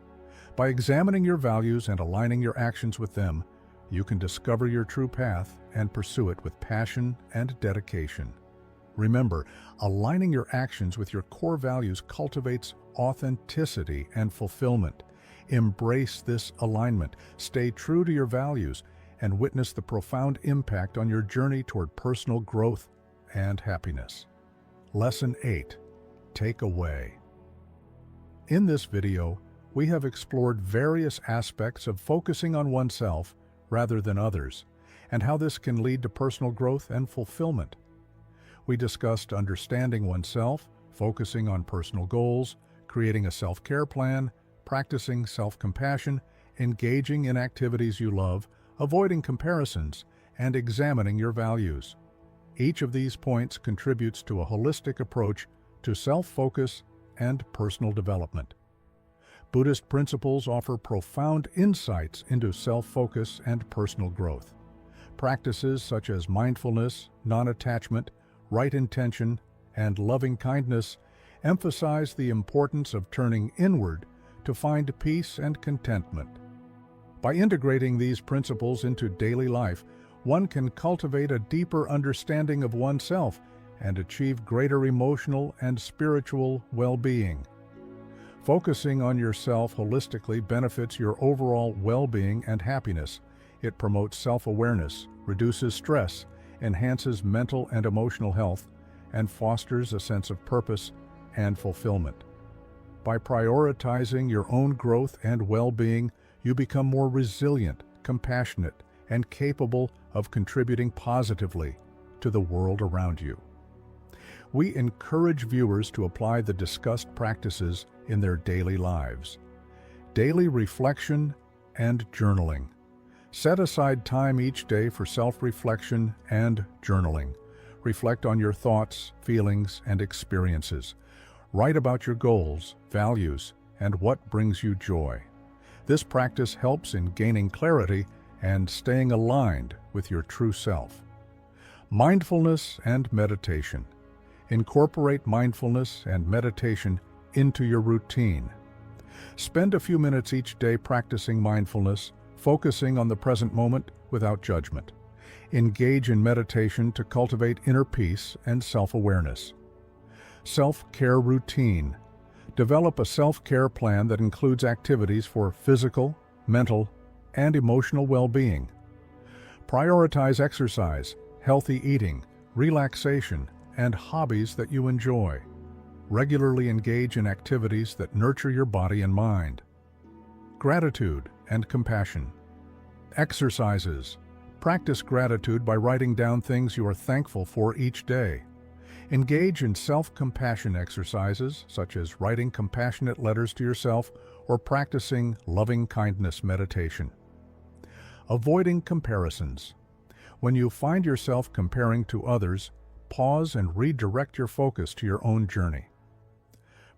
By examining your values and aligning your actions with them, you can discover your true path and pursue it with passion and dedication. Remember, aligning your actions with your core values cultivates authenticity and fulfillment. Embrace this alignment, stay true to your values, and witness the profound impact on your journey toward personal growth and happiness. Lesson 8. Takeaway. In this video, we have explored various aspects of focusing on oneself rather than others, and how this can lead to personal growth and fulfillment. We discussed understanding oneself, focusing on personal goals, creating a self-care plan, practicing self-compassion, engaging in activities you love, avoiding comparisons, and examining your values. Each of these points contributes to a holistic approach to self-focus and personal development. Buddhist principles offer profound insights into self-focus and personal growth. Practices such as mindfulness, non-attachment, right intention, and loving kindness emphasize the importance of turning inward to find peace and contentment. By integrating these principles into daily life, one can cultivate a deeper understanding of oneself and achieve greater emotional and spiritual well-being. Focusing on yourself holistically benefits your overall well-being and happiness. It promotes self-awareness, reduces stress, enhances mental and emotional health, and fosters a sense of purpose and fulfillment. By prioritizing your own growth and well-being, you become more resilient, compassionate, and capable of contributing positively to the world around you. We encourage viewers to apply the discussed practices in their daily lives. Daily reflection and journaling. Set aside time each day for self-reflection and journaling. Reflect on your thoughts, feelings, and experiences. Write about your goals, values, and what brings you joy. This practice helps in gaining clarity and staying aligned with your true self. Mindfulness and meditation. Incorporate mindfulness and meditation into your routine. Spend a few minutes each day practicing mindfulness, focusing on the present moment without judgment. Engage in meditation to cultivate inner peace and self-awareness. Self-care routine. Develop a self-care plan that includes activities for physical, mental, and emotional well-being. Prioritize exercise, healthy eating, relaxation, and hobbies that you enjoy. Regularly engage in activities that nurture your body and mind. Gratitude and compassion. Exercises. Practice gratitude by writing down things you are thankful for each day. Engage in self-compassion exercises, such as writing compassionate letters to yourself or practicing loving-kindness meditation. Avoiding comparisons. When you find yourself comparing to others, pause and redirect your focus to your own journey.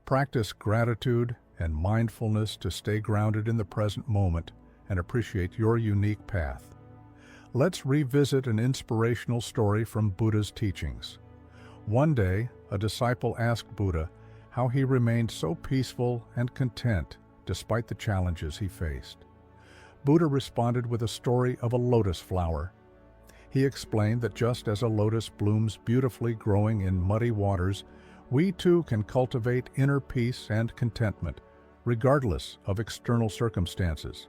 Practice gratitude and mindfulness to stay grounded in the present moment and appreciate your unique path. Let's revisit an inspirational story from Buddha's teachings. One day, a disciple asked Buddha, how he remained so peaceful and content despite the challenges he faced. Buddha responded with a story of a lotus flower. He explained that just as a lotus blooms beautifully growing in muddy waters, we too can cultivate inner peace and contentment, regardless of external circumstances.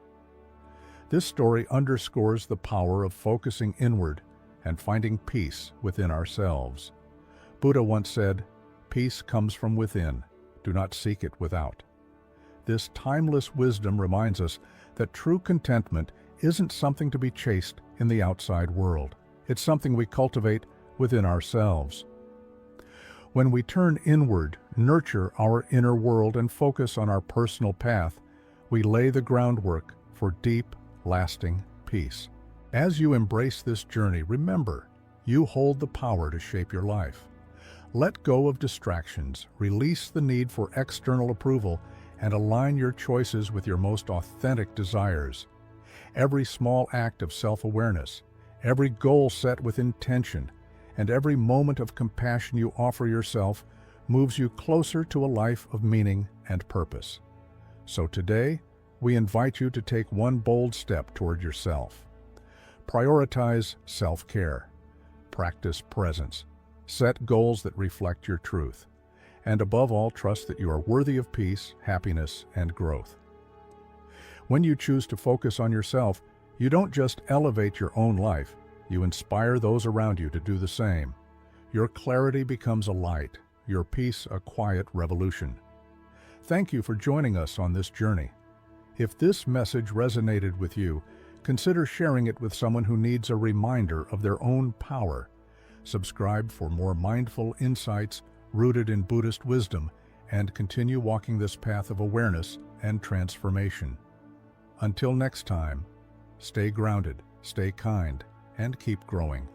This story underscores the power of focusing inward and finding peace within ourselves. Buddha once said, "Peace comes from within, do not seek it without." This timeless wisdom reminds us that true contentment isn't something to be chased in the outside world. It's something we cultivate within ourselves. When we turn inward, nurture our inner world, and focus on our personal path, we lay the groundwork for deep, lasting peace. As you embrace this journey, remember, you hold the power to shape your life. Let go of distractions, release the need for external approval, and align your choices with your most authentic desires. Every small act of self-awareness, every goal set with intention, and every moment of compassion you offer yourself moves you closer to a life of meaning and purpose. So today, we invite you to take one bold step toward yourself. Prioritize self-care, practice presence, set goals that reflect your truth, and above all, trust that you are worthy of peace, happiness, and growth. When you choose to focus on yourself, you don't just elevate your own life, you inspire those around you to do the same. Your clarity becomes a light, your peace a quiet revolution. Thank you for joining us on this journey. If this message resonated with you, consider sharing it with someone who needs a reminder of their own power. Subscribe for more mindful insights rooted in Buddhist wisdom, and continue walking this path of awareness and transformation. Until next time, stay grounded, stay kind, and keep growing.